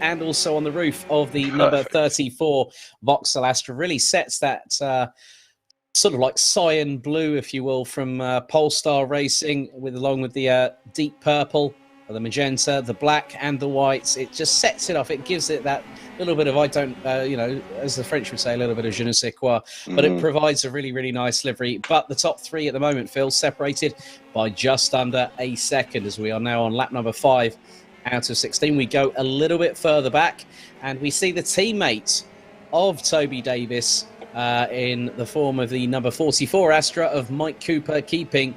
and also on the roof of the number 34 Vauxhall Astra. Really sets that sort of like cyan blue, if you will, from Polestar Racing, along with the deep purple, the magenta, the black, and the whites. It just sets it off. It gives it that little bit of, as the French would say, a little bit of je ne sais quoi. But it provides a really, really nice livery. But the top three at the moment, Phil, separated by just under a second, as we are now on lap number 5 out of 16. We go a little bit further back, and we see the teammate of Toby Davis in the form of the number 44 Astra of Mike Cooper, keeping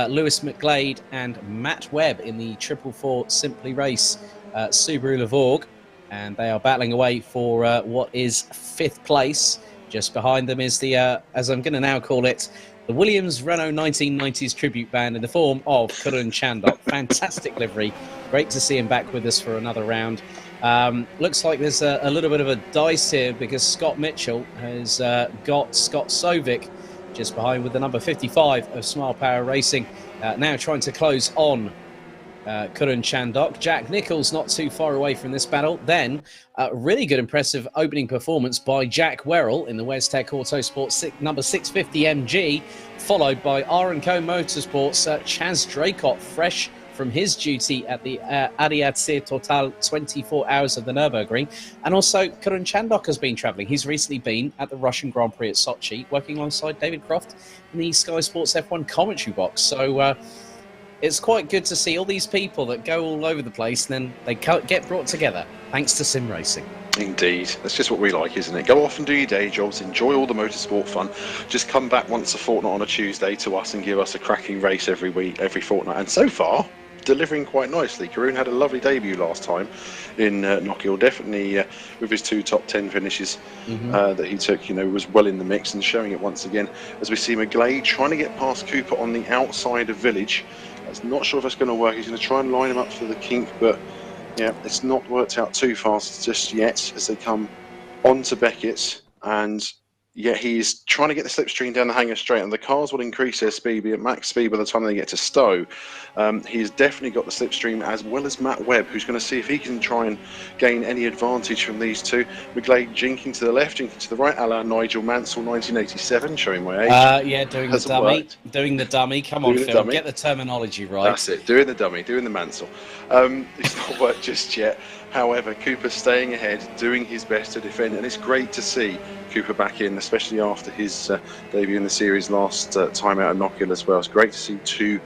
Lewis McGlade and Matt Webb in the 444 Simply Race Subaru Levorg, and they are battling away for what is 5th place. Just behind them is the, as I'm going to now call it, the Williams Renault 1990s tribute band in the form of Kurun Chandok. Fantastic livery. Great to see him back with us for another round. Looks like there's a little bit of a dice here, because Scott Mitchell has got Scott Sovic just behind with the number 55 of Smile Power Racing, now trying to close on Kurun Chandok. Jack Nichols not too far away from this battle. Then a really good, impressive opening performance by Jack Werrell in the Westech Autosport number 650 MG, followed by R&Co Motorsports Chaz Draycott, fresh from his duty at the Ariadse Total 24 Hours of the Nürburgring. And also, Kurun Chandok has been travelling. He's recently been at the Russian Grand Prix at Sochi, working alongside David Croft in the Sky Sports F1 commentary box. So it's quite good to see all these people that go all over the place, and then they get brought together, thanks to sim racing. Indeed. That's just what we like, isn't it? Go off and do your day jobs, enjoy all the motorsport fun. Just come back once a fortnight on a Tuesday to us and give us a cracking race every week, every fortnight. And so far, delivering quite nicely. Karun had a lovely debut last time in Knockhill, definitely with his 2 top 10 finishes that he took, was well in the mix, and showing it once again as we see McGlade trying to get past Cooper on the outside of Village. That's not sure if that's going to work. He's going to try and line him up for the kink, but yeah, it's not worked out too fast just yet as they come onto Beckett's, and yet he's trying to get the slipstream down the hangar straight, and the cars will increase their speed, be at max speed by the time they get to Stowe. He's definitely got the slipstream, as well as Matt Webb, who's going to see if he can try and gain any advantage from these two. McGlade jinking to the left, jinking to the right, a la Nigel Mansell 1987, showing my age. Yeah, doing the dummy. Worked. Doing the dummy. Come on, Phil, get the terminology right. That's it, doing the dummy, doing the Mansell. It's not worked just yet. However, Cooper staying ahead, doing his best to defend, and it's great to see Cooper back in, especially after his debut in the series last time out at Knockhill as well. It's great to see 2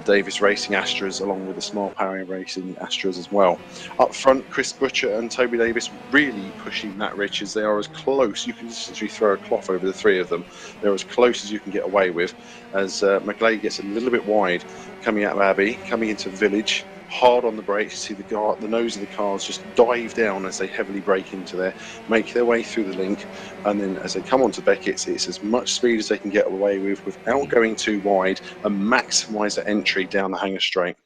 Davis Racing Astras along with the Smile Power Racing Astras as well. Up front, Chris Butcher and Toby Davis really pushing Matt Richards. They are as close, you can essentially throw a cloth over the 3 of them. They're as close as you can get away with, as McGlade gets a little bit wide coming out of Abbey, coming into Village. Hard on the brakes, you see the nose of the cars just dive down as they heavily brake into there, make their way through the link, and then as they come onto Beckett's, it's as much speed as they can get away with without going too wide, and maximise the entry down the hangar straight.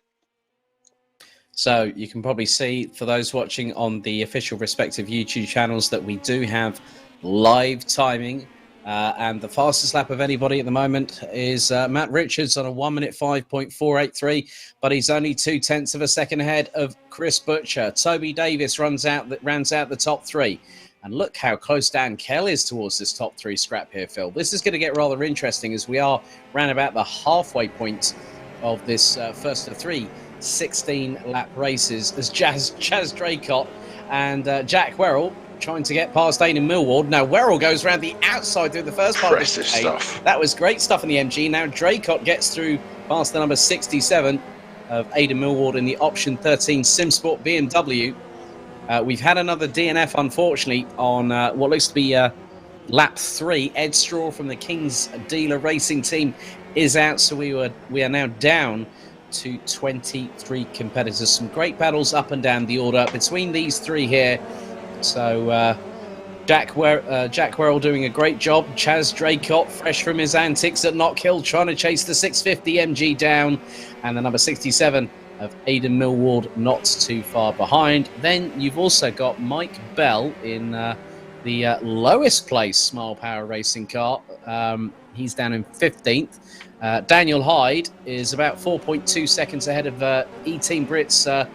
So you can probably see, for those watching on the official respective YouTube channels, that we do have live timing. And the fastest lap of anybody at the moment is Matt Richards on a 1:05 5.483, but he's only 0.2 of a second ahead of Chris Butcher. Toby Davis rounds out the top 3. And look how close Dan Kell is towards this top 3 scrap here, Phil. This is going to get rather interesting, as we are round about the halfway point of this first of 3 16-lap races, as Chaz Draycott and Jack Werrell trying to get past Aidan Millward. Now Werrell goes around the outside through the first part of this stuff. That was great stuff in the MG. Now Draycott gets through past the number 67 of Aidan Millward in the option 13 SimSport BMW. We've had another DNF, unfortunately, on what looks to be lap 3. Ed Straw from the King's Dealer Racing team is out, so we are now down to 23 competitors. Some great battles up and down the order between these 3 here. So Jack Werrell doing a great job. Chaz Draycott, fresh from his antics at Knockhill, trying to chase the 650 MG down, and the number 67 of Aidan Millward not too far behind. Then you've also got Mike Bell in the lowest place Smile Power Racing car. He's down in 15th. Daniel Hyde is about 4.2 seconds ahead of E-Team Brits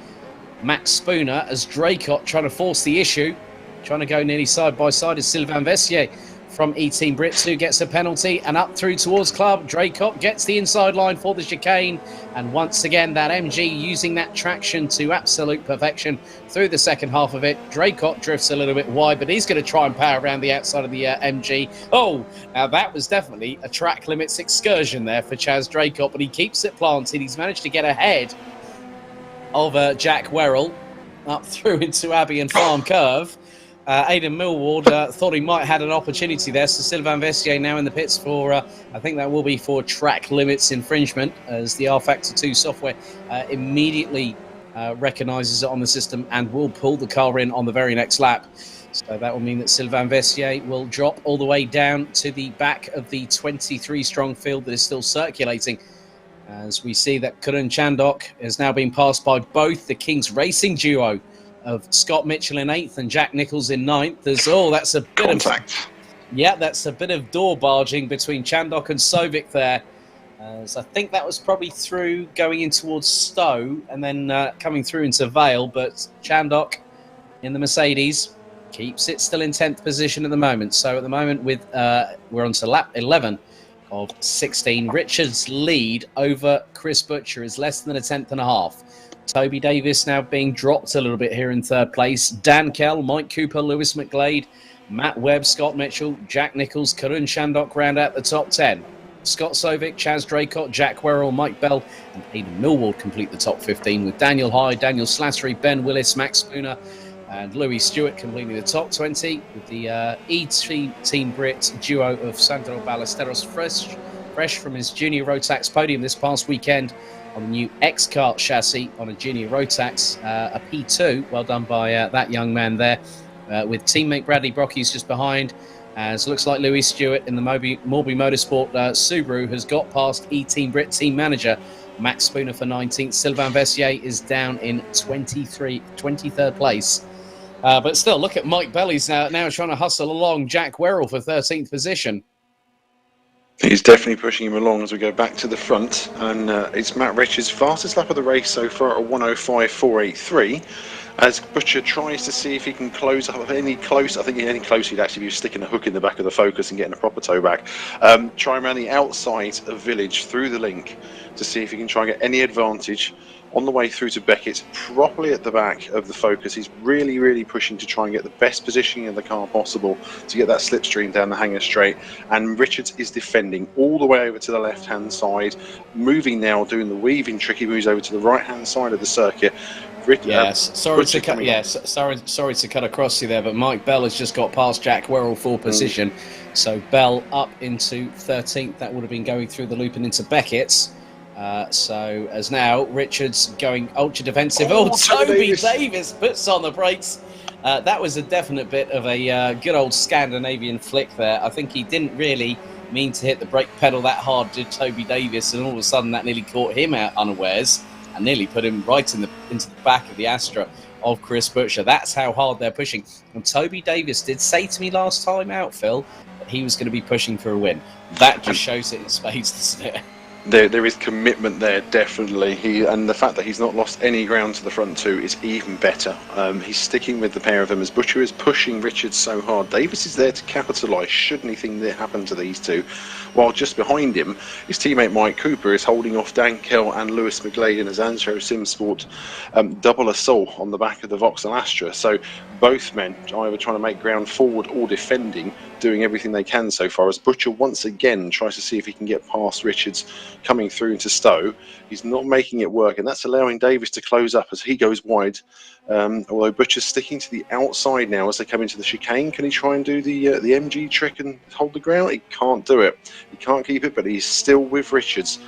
Max Spooner as Draycott trying to force the issue, trying to go nearly side by side as Sylvain Vessier from E-Team Britsu gets a penalty and up through towards Club. Draycott gets the inside line for the chicane, and once again that MG using that traction to absolute perfection through the second half of it. Draycott drifts a little bit wide, but he's going to try and power around the outside of the MG. Oh, now that was definitely a track limits excursion there for Chaz Draycott, but he keeps it planted. He's managed to get ahead of Jack Werrell up through into Abbey and Farm Curve. Aidan Millward thought he might have had an opportunity there. So Sylvain Vessier now in the pits for, I think that will be for track limits infringement, as the R-Factor 2 software immediately recognises it on the system and will pull the car in on the very next lap. So that will mean that Sylvain Vessier will drop all the way down to the back of the 23-strong field that is still circulating. As we see that Curran Chandok has now been passed by both the King's Racing duo of Scott Mitchell in 8th and Jack Nichols in 9th. That's a bit Contact. that's a bit of door barging between Chandok and Sovic there. So I think that was probably through going in towards Stowe and then coming through into Vale. But Chandok in the Mercedes keeps it still in 10th position at the moment. So at the moment we're on to lap 11 of 16. Richard's lead over Chris Butcher is less than a tenth and a half. Toby Davis now being dropped a little bit here in 3rd place. Dan Kell, Mike Cooper, Lewis McGlade, Matt Webb, Scott Mitchell, Jack Nichols, Curran Chandok round out the top 10. Scott Sovic, Chaz Draycott, Jack Werrell, Mike Bell and Aidan Millward complete the top 15 with Daniel Hyde, Daniel Slattery, Ben Willis, Max Spooner and Louis Stewart completing the top 20 with the E-Team Brit duo of Sandro Ballesteros fresh from his junior Rotax podium this past weekend on the new X-Kart chassis on a junior Rotax, a P2. Well done by that young man there, with teammate Bradley Brockies just behind. As looks like Louis Stewart in the Morby Motorsport Subaru has got past E-Team Brit team manager Max Spooner for 19th. Sylvain Vessier is down in 23rd place. But still, look at Mike Bell. He's now trying to hustle along Jack Werrell for 13th position. He's definitely pushing him along as we go back to the front, and it's Matt Richards' fastest lap of the race so far at 1:05.483. As Butcher tries to see if he can close up any close. I think any closer he'd actually be sticking a hook in the back of the Focus and getting a proper tow back. Trying around the outside of Village through the link to see if he can try and get any advantage on the way through to Beckett, properly at the back of the Focus. He's really pushing to try and get the best positioning of the car possible to get that slipstream down the hanger straight. And Richards is defending all the way over to the left-hand side, moving now, doing the weaving tricky moves over to the right-hand side of the circuit. Sorry to cut across you there, but Mike Bell has just got past Jack Werrell for position. So Bell up into 13th. That would have been going through the loop and into Beckett's. So as now Richards going ultra defensive. Toby Davis puts on the brakes. That was a definite bit of a good old Scandinavian flick there. I think he didn't really mean to hit the brake pedal that hard, did Toby Davis, and all of a sudden that nearly caught him out unawares and nearly put him right into the back of the Astra of Chris Butcher. That's how hard they're pushing. And Toby Davis did say to me last time out, Phil, that he was going to be pushing for a win. That just shows it in spades, doesn't it? There is commitment there, definitely. And the fact that he's not lost any ground to the front two is even better. He's sticking with the pair of them as Butcher is pushing Richards so hard. Davis is there to capitalise should anything that happen to these two. While just behind him, his teammate Mike Cooper is holding off Dan Kell and Lewis McGlade in his Anzro Simsport double assault on the back of the Vauxhall Astra. So both men either trying to make ground forward or defending, doing everything they can so far, as Butcher once again tries to see if he can get past Richards coming through into Stowe. He's not making it work, and that's allowing Davis to close up as he goes wide. Although Butcher's sticking to the outside now as they come into the chicane. Can he try and do the MG trick and hold the ground? He can't do it. He can't keep it, but he's still with Richards.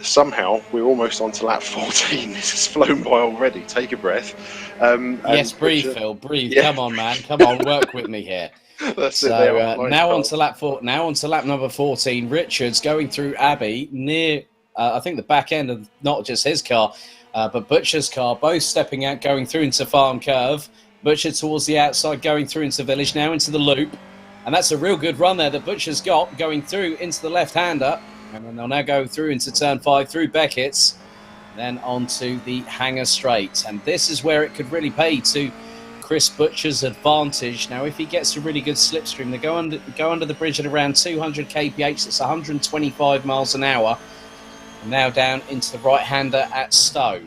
Somehow we're almost on to lap 14. This has flown by already. Take a breath. Yes, breathe, Butcher, Phil. Breathe. Yeah. Come on, man. Come on, work with me here. That's now on to lap number 14. Richards going through Abbey near, I think, the back end of not just his car, but Butcher's car, both stepping out, going through into Farm Curve. Butcher towards the outside, going through into Village, now into the loop. And that's a real good run there that Butcher's got, going through into the left-hander. And then they'll now go through into Turn 5, through Beckett's. then onto the Hanger Straight. And this is where it could really pay to Chris Butcher's advantage. Now, if he gets a really good slipstream, they go under the bridge at around 200 kph. That's 125 miles an hour. And now down into the right-hander at Stowe.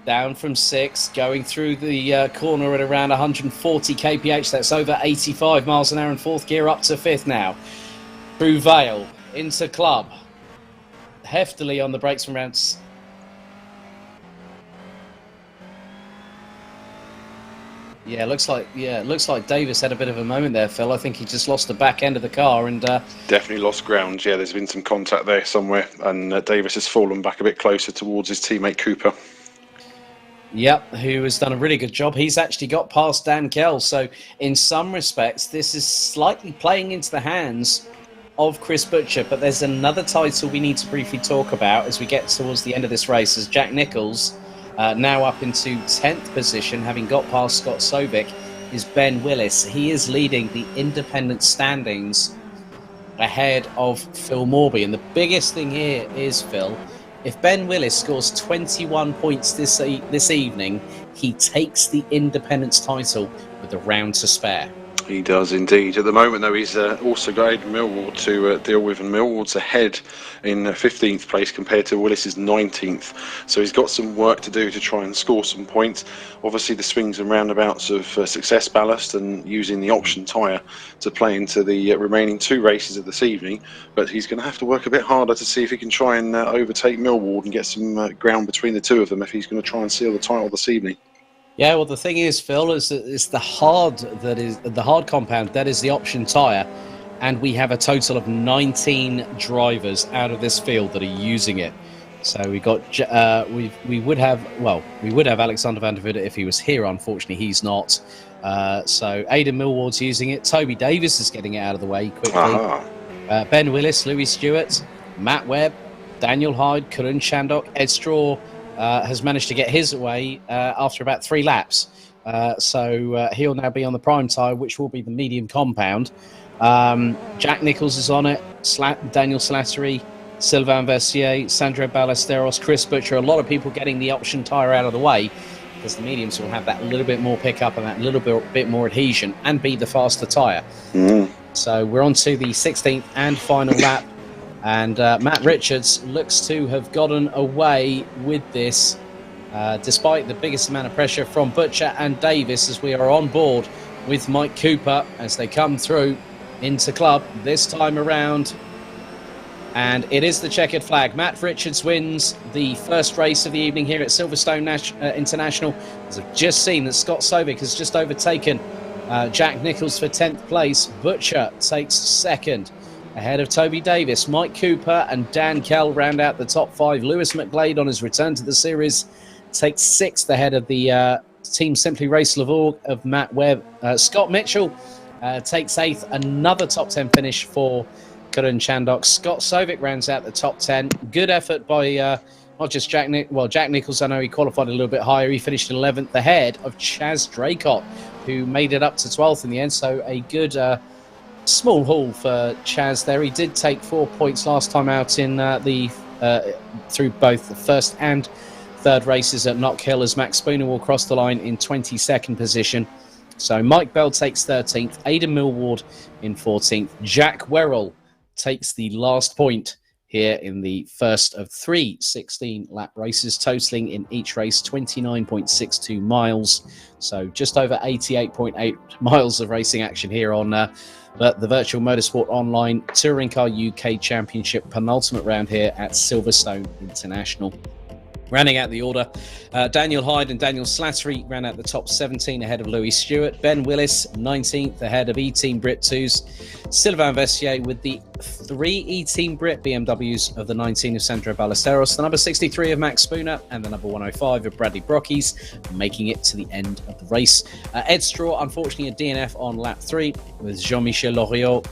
Down from 6, going through the corner at around 140 kph. That's over 85 miles an hour in 4th gear, up to 5th now. Through Vale, into Club. Heftily on the brakes from rounds. Yeah, looks like Davis had a bit of a moment there, Phil. I think he just lost the back end of the car and definitely lost ground. Yeah, there's been some contact there somewhere, and Davis has fallen back a bit closer towards his teammate Cooper. Yep, who has done a really good job. He's actually got past Dan Kell, so in some respects, this is slightly playing into the hands of Chris Butcher. But there's another title we need to briefly talk about as we get towards the end of this race, as Jack Nicholls, now up into 10th position, having got past Scott Sovic, is Ben Willis. He is leading the independent standings ahead of Phil Morby. And the biggest thing here is, Phil, if Ben Willis scores 21 points this evening, he takes the independence title with a round to spare. He does indeed. At the moment, though, he's also got Aidan Millward to deal with, and Millward's ahead in 15th place compared to Willis's 19th. So he's got some work to do to try and score some points. Obviously, the swings and roundabouts of success ballast and using the option tyre to play into the remaining 2 races of this evening. But he's going to have to work a bit harder to see if he can try and overtake Millward and get some ground between the two of them if he's going to try and seal the title this evening. Yeah, well, the thing is, Phil, is that it's the hard compound that is the option tyre, and we have a total of 19 drivers out of this field that are using it. So we got we would have Alexander van der Voorde if he was here. Unfortunately, he's not. So Aidan Millward's using it. Toby Davis is getting it out of the way quickly. Ben Willis, Louis Stewart, Matt Webb, Daniel Hyde, Karun Chandok, Ed Straw has managed to get his away after about 3 laps. So he'll now be on the prime tyre, which will be the medium compound. Jack Nicholls is on it, Daniel Slattery, Sylvain Versier, Sandro Ballesteros, Chris Butcher. A lot of people getting the option tyre out of the way because the mediums will have that little bit more pickup and that little bit more adhesion and be the faster tyre. So we're on to the 16th and final lap. And Matt Richards looks to have gotten away with this, despite the biggest amount of pressure from Butcher and Davis, as we are on board with Mike Cooper as they come through into Club this time around. And it is the checkered flag. Matt Richards wins the first race of the evening here at Silverstone International. As I've just seen that Scott Sovic has just overtaken Jack Nicholls for 10th place. Butcher takes 2nd. Ahead of Toby Davis, Mike Cooper and Dan Kell round out the top 5. Lewis McGlade on his return to the series takes 6th ahead of the Team Simply Race Lavorg of Matt Webb. Scott Mitchell takes 8th, another top 10 finish for Karun Chandok. Scott Sovic rounds out the top 10. Good effort by not just Jack Nicholls. I know he qualified a little bit higher. He finished 11th ahead of Chaz Draycott, who made it up to 12th in the end. So a good small haul for Chaz there. He did take 4 points last time out in through both the first and third races at Knock Hill, as Max Spooner will cross the line in 22nd position. So Mike Bell takes 13th, Aidan Millward in 14th. Jack Werrell takes the last point here in the first of 3 16-lap races, totaling in each race 29.62 miles. So just over 88.8 miles of racing action here on the Virtual Motorsport Online Touring Car UK Championship penultimate round here at Silverstone International. Rounding out the order, Daniel Hyde and Daniel Slattery ran out the top 17 ahead of Louis Stewart. Ben Willis, 19th ahead of E-Team Brit 2s. Sylvain Versier with the 3 E-Team Brit BMWs of the 19 of Sandro Ballesteros, the number 63 of Max Spooner, and the number 105 of Bradley Brockies, making it to the end of the race. Ed Straw, unfortunately, a DNF on lap 3, with Jean-Michel Loriot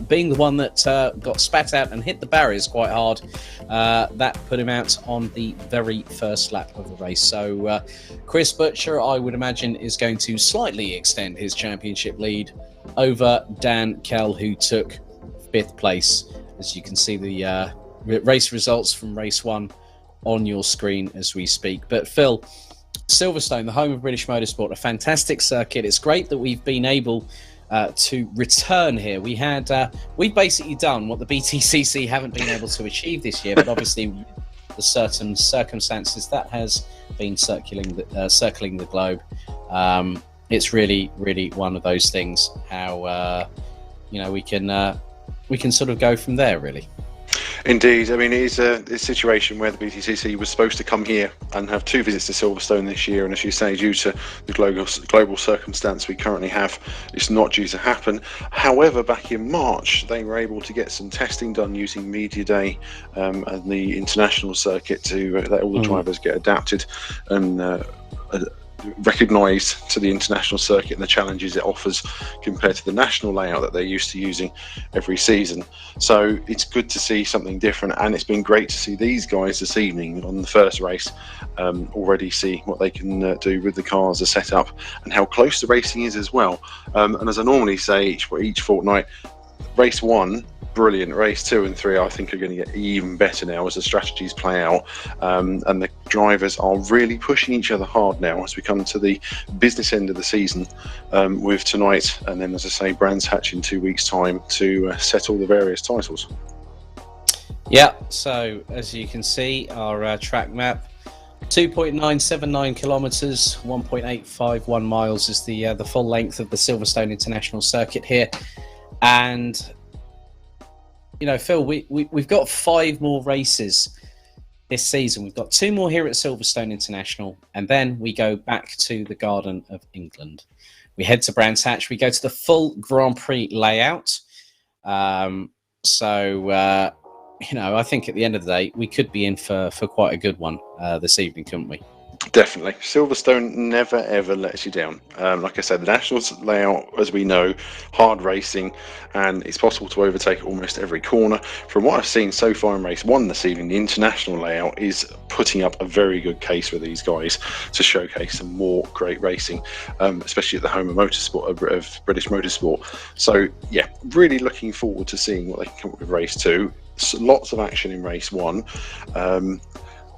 being the one that got spat out and hit the barriers quite hard. That put him out on the very first lap of the race. So Chris Butcher, I would imagine, is going to slightly extend his championship lead over Dan Kell, who took 5th place. As you can see, the race results from race 1 on your screen as we speak. But Phil, Silverstone, the home of British motorsport, a fantastic circuit. It's great that we've been able to return here. We've basically done what the BTCC haven't been able to achieve this year, but obviously the certain circumstances that has been circling the globe. It's really, really one of those things. How we can sort of go from there, really. Indeed. I mean, it is a situation where the BTCC was supposed to come here and have 2 visits to Silverstone this year, and as you say, due to the global circumstance we currently have, it's not due to happen. However, back in March, they were able to get some testing done using Media Day and the international circuit to let all the drivers get adapted and recognised to the international circuit and the challenges it offers compared to the national layout that they're used to using every season. So it's good to see something different, and it's been great to see these guys this evening on the first race already see what they can do with the cars, the setup, and how close the racing is as well. And as I normally say each fortnight, race 1, brilliant. Race 2 and 3, I think, are going to get even better now as the strategies play out, and the drivers are really pushing each other hard now as we come to the business end of the season, with tonight and then, as I say, Brands Hatch in 2 weeks' time to set all the various titles. Yeah, so as you can see, our track map, 2.979 kilometres, 1.851 miles is the full length of the Silverstone International Circuit here. And Phil, we've got 5 more races this season. We've got 2 more here at Silverstone International, and then we go back to the Garden of England. We head to Brands Hatch. We go to the full Grand Prix layout. I think at the end of the day, we could be in for quite a good one this evening, couldn't we? Definitely. Silverstone never ever lets you down. Like I said, the national layout, as we know, hard racing, and it's possible to overtake almost every corner. From what I've seen so far in race 1 this evening, the international layout is putting up a very good case for these guys to showcase some more great racing, especially at the home of motorsport, of British motorsport. So yeah, really looking forward to seeing what they can come up with race 2. So lots of action in race 1.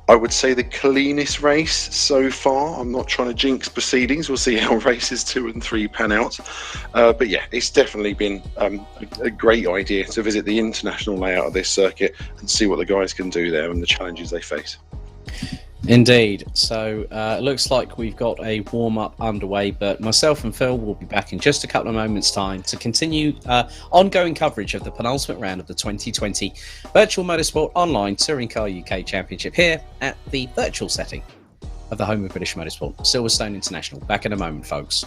I would say the cleanest race so far. I'm not trying to jinx proceedings. We'll see how races 2 and 3 pan out. But yeah, it's definitely been a great idea to visit the international layout of this circuit and see what the guys can do there and the challenges they face. Indeed. So it looks like we've got a warm-up underway, but myself and Phil will be back in just a couple of moments' time to continue ongoing coverage of the penultimate round of the 2020 Virtual Motorsport Online Touring Car UK Championship here at the virtual setting of the home of British Motorsport, Silverstone International. Back in a moment, folks.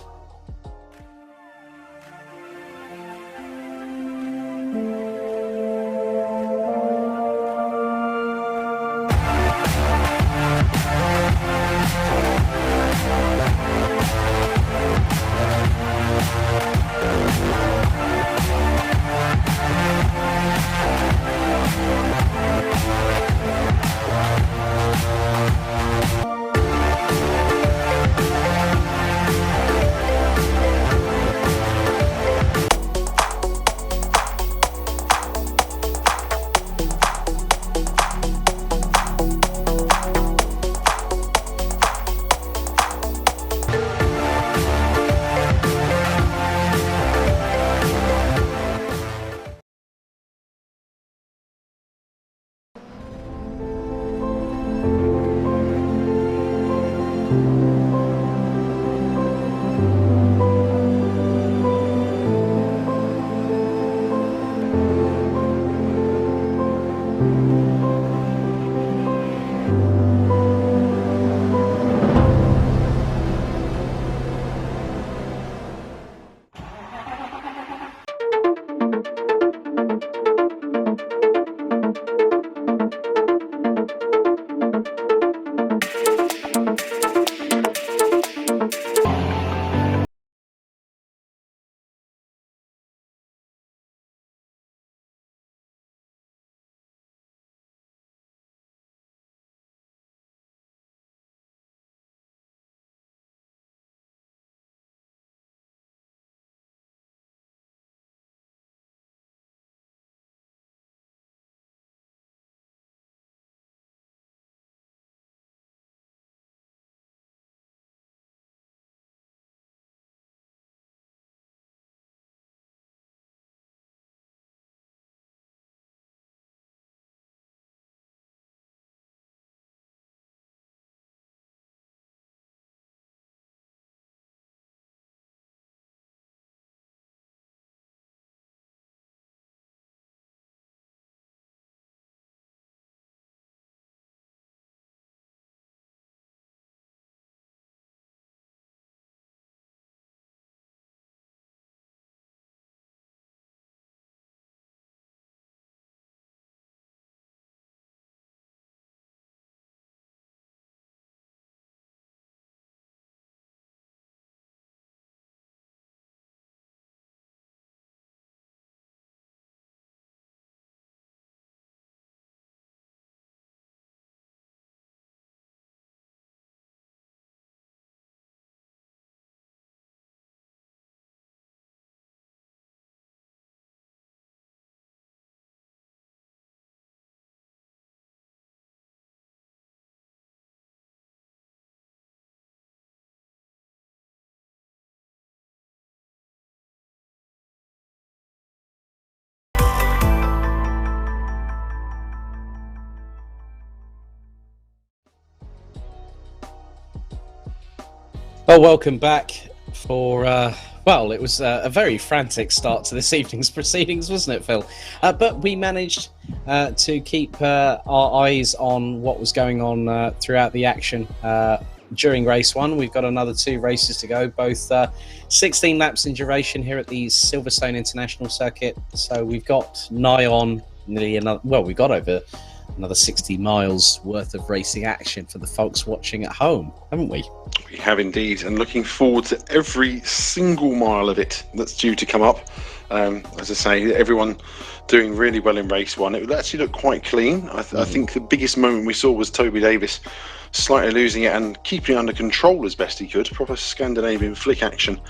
Well, welcome back for, well, it was a very frantic start to this evening's proceedings, wasn't it, Phil? But we managed to keep our eyes on what was going on throughout the action during race one. We've got another 2 races to go, both 16 laps in duration here at the Silverstone International Circuit. So we've got nigh on nearly another, well, we've got over another 60 miles worth of racing action for the folks watching at home, haven't we? We have indeed, and looking forward to every single mile of it that's due to come up. As I say, everyone doing really well in race one. It would actually look quite clean. I think the biggest moment we saw was Toby Davis slightly losing it and keeping it under control as best he could. Proper Scandinavian flick action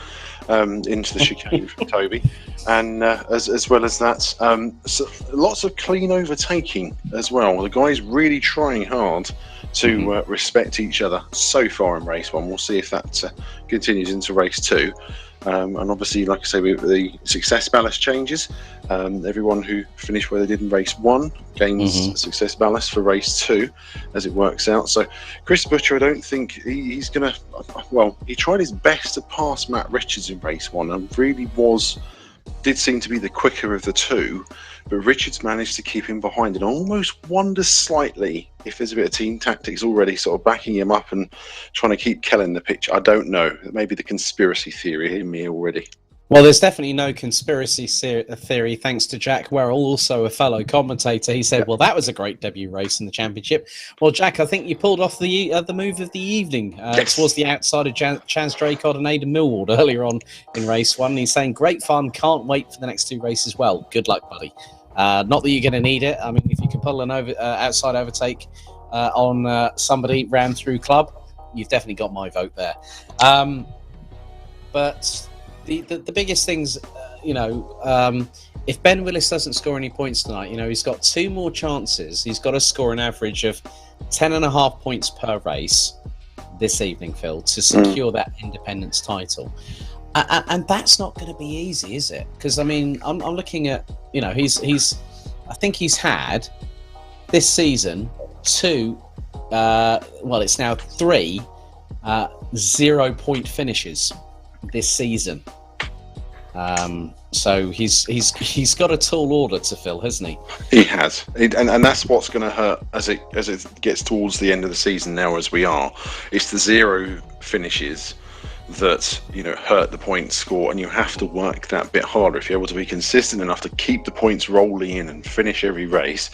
into the chicane from Toby. And as well as that, so lots of clean overtaking as well. The guys really trying hard to respect each other so far in race one. We'll see if that continues into race two. And obviously, like I say, with the success ballast changes, everyone who finished where they did in race one gains success ballast for race two as it works out. So Chris Butcher, I don't think he's going to, well, he tried his best to pass Matt Richards in race one and really did seem to be the quicker of the two, but Richards managed to keep him behind and almost wonders slightly if there's a bit of team tactics already sort of backing him up and trying to keep Kell in the picture. I don't know. Maybe the conspiracy theory in me already. Well, there's definitely no conspiracy theory, thanks to Jack Werrell, also a fellow commentator. He said, well, that was a great debut race in the championship. Well, Jack, I think you pulled off the move of the evening towards the outside of Chance Draycott and Aidan Millward earlier on in race one. He's saying, great fun, can't wait for the next 2 races. Well, good luck, buddy. Not that you're going to need it. I mean, if you can pull an outside overtake on somebody ran through club, you've definitely got my vote there. But the biggest things, if Ben Willis doesn't score any points tonight, he's got 2 more chances. He's got to score an average of 10.5 points per race this evening, Phil, to secure that independence title. And that's not going to be easy, is it? Because, I mean, I'm looking at, I think he's had this season 2, it's now 3 0-point finishes this season. So he's got a tall order to fill, hasn't he? He has, and that's what's going to hurt as it gets towards the end of the season. Now, as we are, it's the 0 finishes that hurt the point score, and you have to work that bit harder if you're able to be consistent enough to keep the points rolling in and finish every race,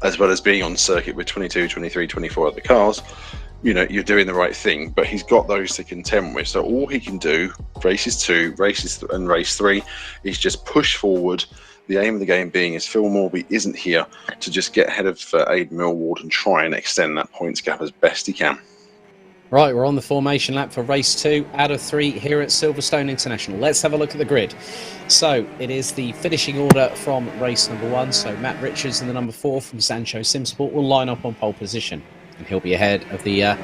as well as being on circuit with 22, 23, 24 other cars. You're doing the right thing, but he's got those to contend with. So all he can do, races 2, and race 3, is just push forward. The aim of the game being is Phil Morby isn't here to just get ahead of Aidan Millward and try and extend that points gap as best he can. Right, we're on the formation lap for race 2 out of 3 here at Silverstone International. Let's have a look at the grid. So it is the finishing order from race number 1. So Matt Richards in the number 4 from Sancho Simsport will line up on pole position. And he'll be ahead of the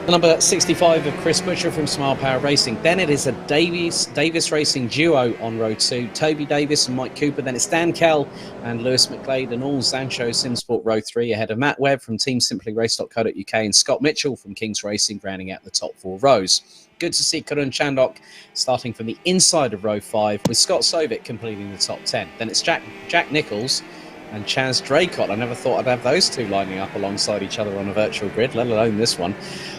number 65 of Chris Butcher from Smile Power Racing. Then it is a Davis Racing duo on row 2. Toby Davis and Mike Cooper. Then it's Dan Kell and Lewis McGlade and all Sancho Simsport row 3 ahead of Matt Webb from teamsimplyrace.co.uk and Scott Mitchell from Kings Racing rounding out the top 4 rows. Good to see Karun Chandok starting from the inside of row 5 with Scott Sovic completing the top 10. Then it's Jack Nichols and Chaz Draycott. I never thought I'd have those 2 lining up alongside each other on a virtual grid, let alone this one.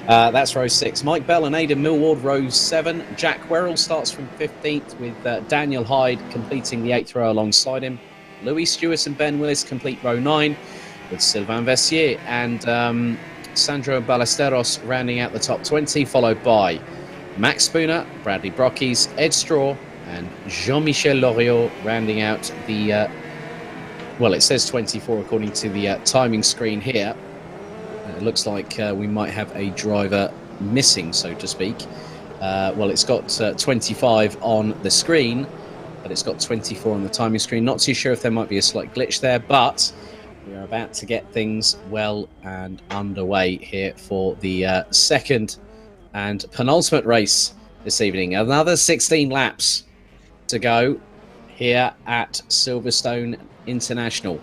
That's row 6. Mike Bell and Aidan Millward, row 7. Jack Werrell starts from 15th with Daniel Hyde completing the 8th row alongside him. Louis Stewart and Ben Willis complete row 9 with Sylvain Vessier and Sandro Ballesteros rounding out the top 20, followed by Max Spooner, Bradley Brockes, Ed Straw and Jean-Michel Loriot rounding out the it says 24 according to the timing screen here. It looks like we might have a driver missing, so to speak. It's got 25 on the screen, but it's got 24 on the timing screen. Not too sure if there might be a slight glitch there, but we are about to get things well and underway here for the second and penultimate race this evening. Another 16 laps to go here at Silverstone International.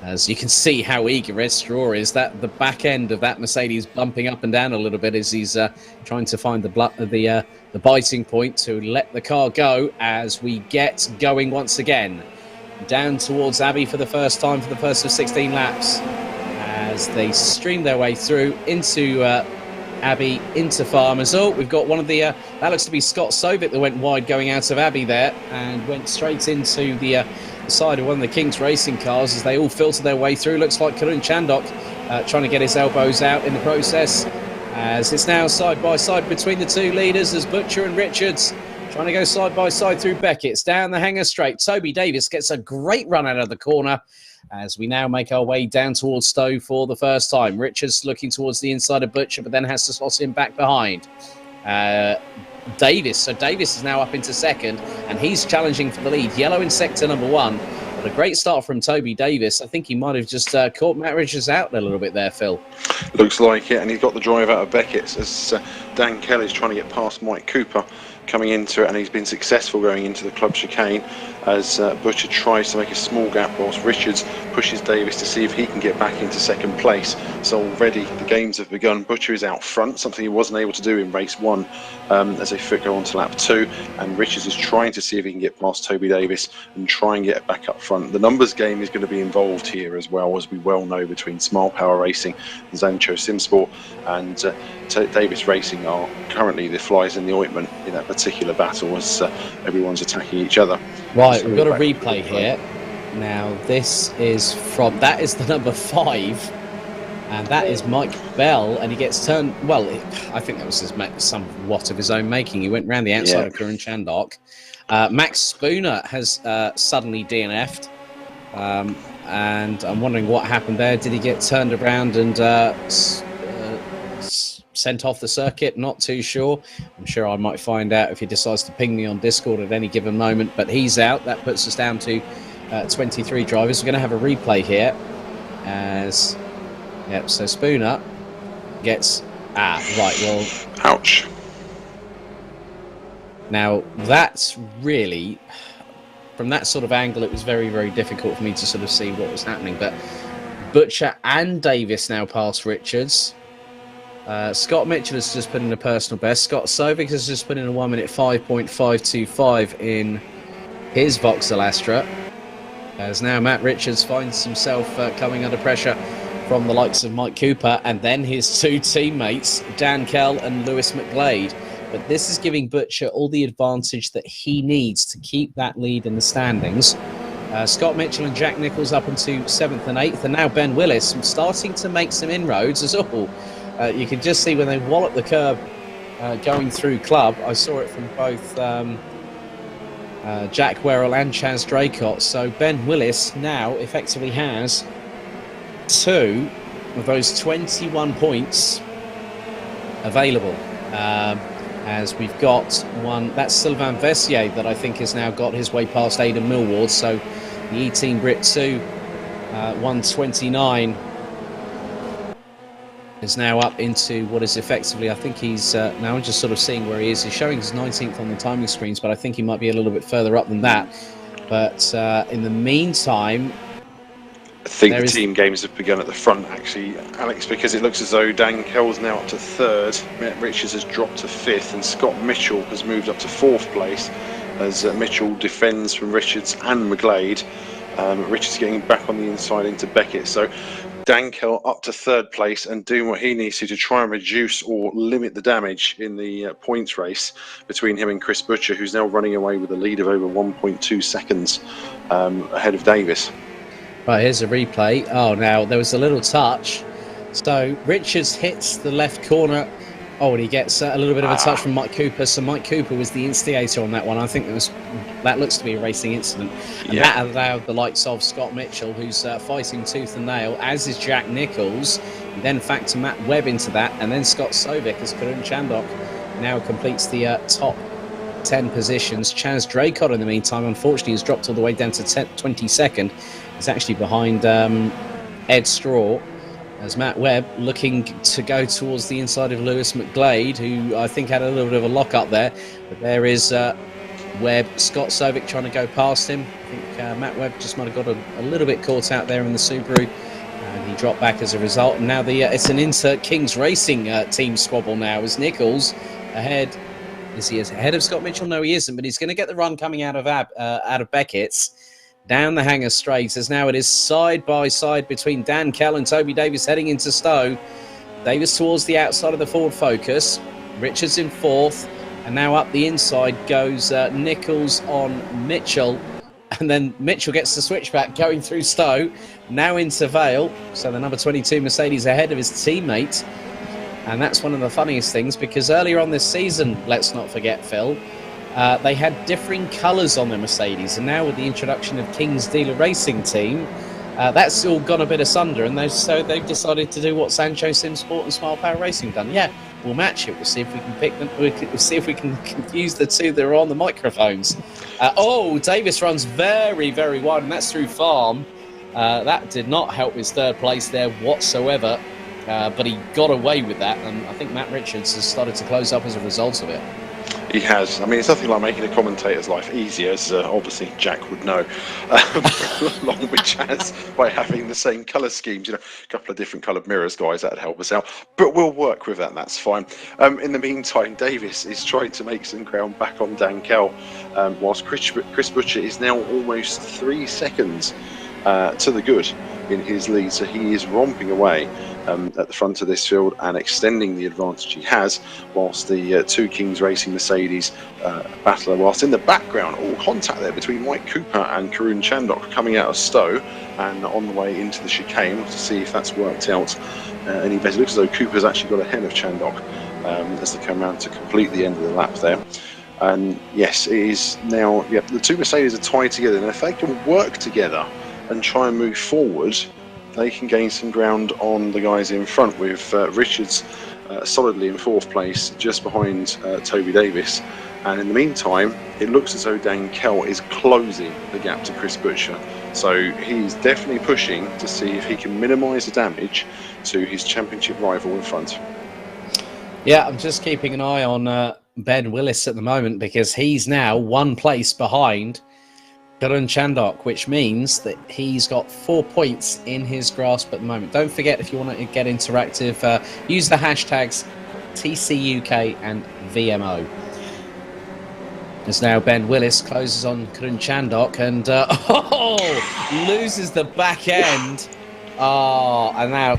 As you can see how eager Ed Straw is, that the back end of that Mercedes bumping up and down a little bit as he's trying to find the biting point to let the car go as we get going once again. Down towards Abbey for the first time for the first of 16 laps as they stream their way through into Abbey, into Farmers. Oh, we've got one of the, that looks to be Scott Sovic that went wide going out of Abbey there and went straight into the side of one of the King's racing cars as they all filter their way through. Looks like Karun Chandok trying to get his elbows out in the process as it's now side by side between the two leaders as Butcher and Richards trying to go side by side through Beckett's down the hanger straight. Toby Davis gets a great run out of the corner as we now make our way down towards Stowe for the first time. Richards looking towards the inside of Butcher but then has to slot him back behind. Davis. So Davis is now up into second and he's challenging for the lead. Yellow in sector number 1. But a great start from Toby Davis. I think he might have just caught Matt Richards out a little bit there, Phil. Looks like it, and he's got the drive out of Beckett's as Dan Kelly's trying to get past Mike Cooper coming into it, and he's been successful going into the club chicane as Butcher tries to make a small gap whilst Richards pushes Davis to see if he can get back into second place. So already the games have begun. Butcher is out front, something he wasn't able to do in race 1 as they go on to lap 2, and Richards is trying to see if he can get past Toby Davis and try and get back up front. The numbers game is going to be involved here as well, as we well know, between Smile Power Racing and Zancho Simsport, and Davis Racing are currently the flies in the ointment in that particular battle as everyone's attacking each other. Right, we've got a replay here. Now, this is from, that is the number 5, and that is Mike Bell, and he gets turned, well, I think that was somewhat of his own making. He went round the outside of Karun Chandok. Max Spooner has suddenly DNF'd, and I'm wondering what happened there. Did he get turned around and sent off the circuit? Not too sure. I'm sure I might find out if he decides to ping me on Discord at any given moment, but he's out. That puts us down to 23 drivers. We're going to have a replay here as so Spooner gets right, well, ouch. Now that's really, from that sort of angle, it was very, very difficult for me to sort of see what was happening, but Butcher and Davis now pass Richards. Scott Mitchell has just put in a personal best. Scott Sovic has just put in a 1 minute 5.525 in his Vauxhall Astra. As now Matt Richards finds himself coming under pressure from the likes of Mike Cooper and then his two teammates, Dan Kell and Lewis McGlade. But this is giving Butcher all the advantage that he needs to keep that lead in the standings. Scott Mitchell and Jack Nichols up into 7th and 8th, and now Ben Willis starting to make some inroads as all. You can just see when they wallop the curb going through club. I saw it from both Jack Werrell and Chaz Draycott. So Ben Willis now effectively has 2 of those 21 points available. As we've got one, that's Sylvain Vessier that I think has now got his way past Aidan Millward. So the E-Team Brit 2 129 is now up into what is effectively, I think he's now I'm just sort of seeing where he is. He's showing his 19th on the timing screens, but I think he might be a little bit further up than that. But in the meantime, I think the team games have begun at the front, actually, Alex, because it looks as though Dan Kell's now up to 3rd, Matt Richards has dropped to 5th, and Scott Mitchell has moved up to 4th place as Mitchell defends from Richards and McGlade. Richards getting back on the inside into Beckett. So Dan Kell up to 3rd place and doing what he needs to try and reduce or limit the damage in the points race between him and Chris Butcher, who's now running away with a lead of over 1.2 seconds ahead of Davis. Right, here's a replay. Oh, now there was a little touch. So Richards hits the left corner. Oh, and he gets a little bit of a touch from Mike Cooper. So Mike Cooper was the instigator on that one. I think that looks to be a racing incident. And that allowed the likes of Scott Mitchell, who's fighting tooth and nail, as is Jack Nichols. And then factor Matt Webb into that. And then Scott Sovic as Karun Chandok now completes the top 10 positions. Chaz Draycott, in the meantime, unfortunately, has dropped all the way down to 22nd. He's actually behind Ed Straw, as Matt Webb looking to go towards the inside of Lewis McGlade, who I think had a little bit of a lock up there. But there is Webb, Scott Sovic trying to go past him. I think Matt Webb just might have got a little bit caught out there in the Subaru, and he dropped back as a result. And now it's an insert Kings Racing team squabble now, as Nichols ahead. Is he ahead of Scott Mitchell? No, he isn't, but he's going to get the run coming out of Beckett's. Down the Hanger Straight, as now it is side by side between Dan Kell and Toby Davis heading into Stowe. Davis towards the outside of the Ford Focus. Richards in fourth. And now up the inside goes Nichols on Mitchell. And then Mitchell gets the switchback going through Stowe. Now into Vale. So the number 22 Mercedes ahead of his teammate. And that's one of the funniest things, because earlier on this season, let's not forget, Phil, they had differing colours on their Mercedes, and now with the introduction of King's Dealer Racing Team, that's all gone a bit asunder, and they've decided to do what Sancho Sim Sport and Smile Power Racing done. Yeah, we'll match it. We'll see if we can pick them. We'll see if we can confuse the two that are on the microphones. Davis runs very, very wide, and that's through Farm. That did not help his third place there whatsoever, but he got away with that, and I think Matt Richards has started to close up as a result of it. He has. I mean, it's nothing like making a commentator's life easier, as obviously Jack would know, along with Chaz, by having the same colour schemes. A couple of different coloured mirrors, guys, that'd help us out. But we'll work with that, that's fine. In the meantime, Davis is trying to make some ground back on Dan Kell, whilst Chris Butcher is now almost 3 seconds to the good in his lead. So he is romping away at the front of this field and extending the advantage he has, whilst the two Kings Racing Mercedes battle. Whilst in the background, all contact there between Mike Cooper and Karun Chandok coming out of Stowe and on the way into the chicane to see if that's worked out any better. It looks as though Cooper's actually got ahead of Chandok as they come around to complete the end of the lap there. And yes, it is now, the two Mercedes are tied together, and if they can work together and try and move forward, they can gain some ground on the guys in front, with Richards solidly in fourth place just behind Toby Davis. And in the meantime, it looks as though Dan Kell is closing the gap to Chris Butcher. So he's definitely pushing to see if he can minimise the damage to his championship rival in front. Yeah, I'm just keeping an eye on Ben Willis at the moment, because he's now 1 place behind Karun Chandok, which means that he's got 4 points in his grasp at the moment. Don't forget, if you want to get interactive, use the hashtags TCUK and VMO. As now Ben Willis closes on Karun Chandok and loses the back end. And now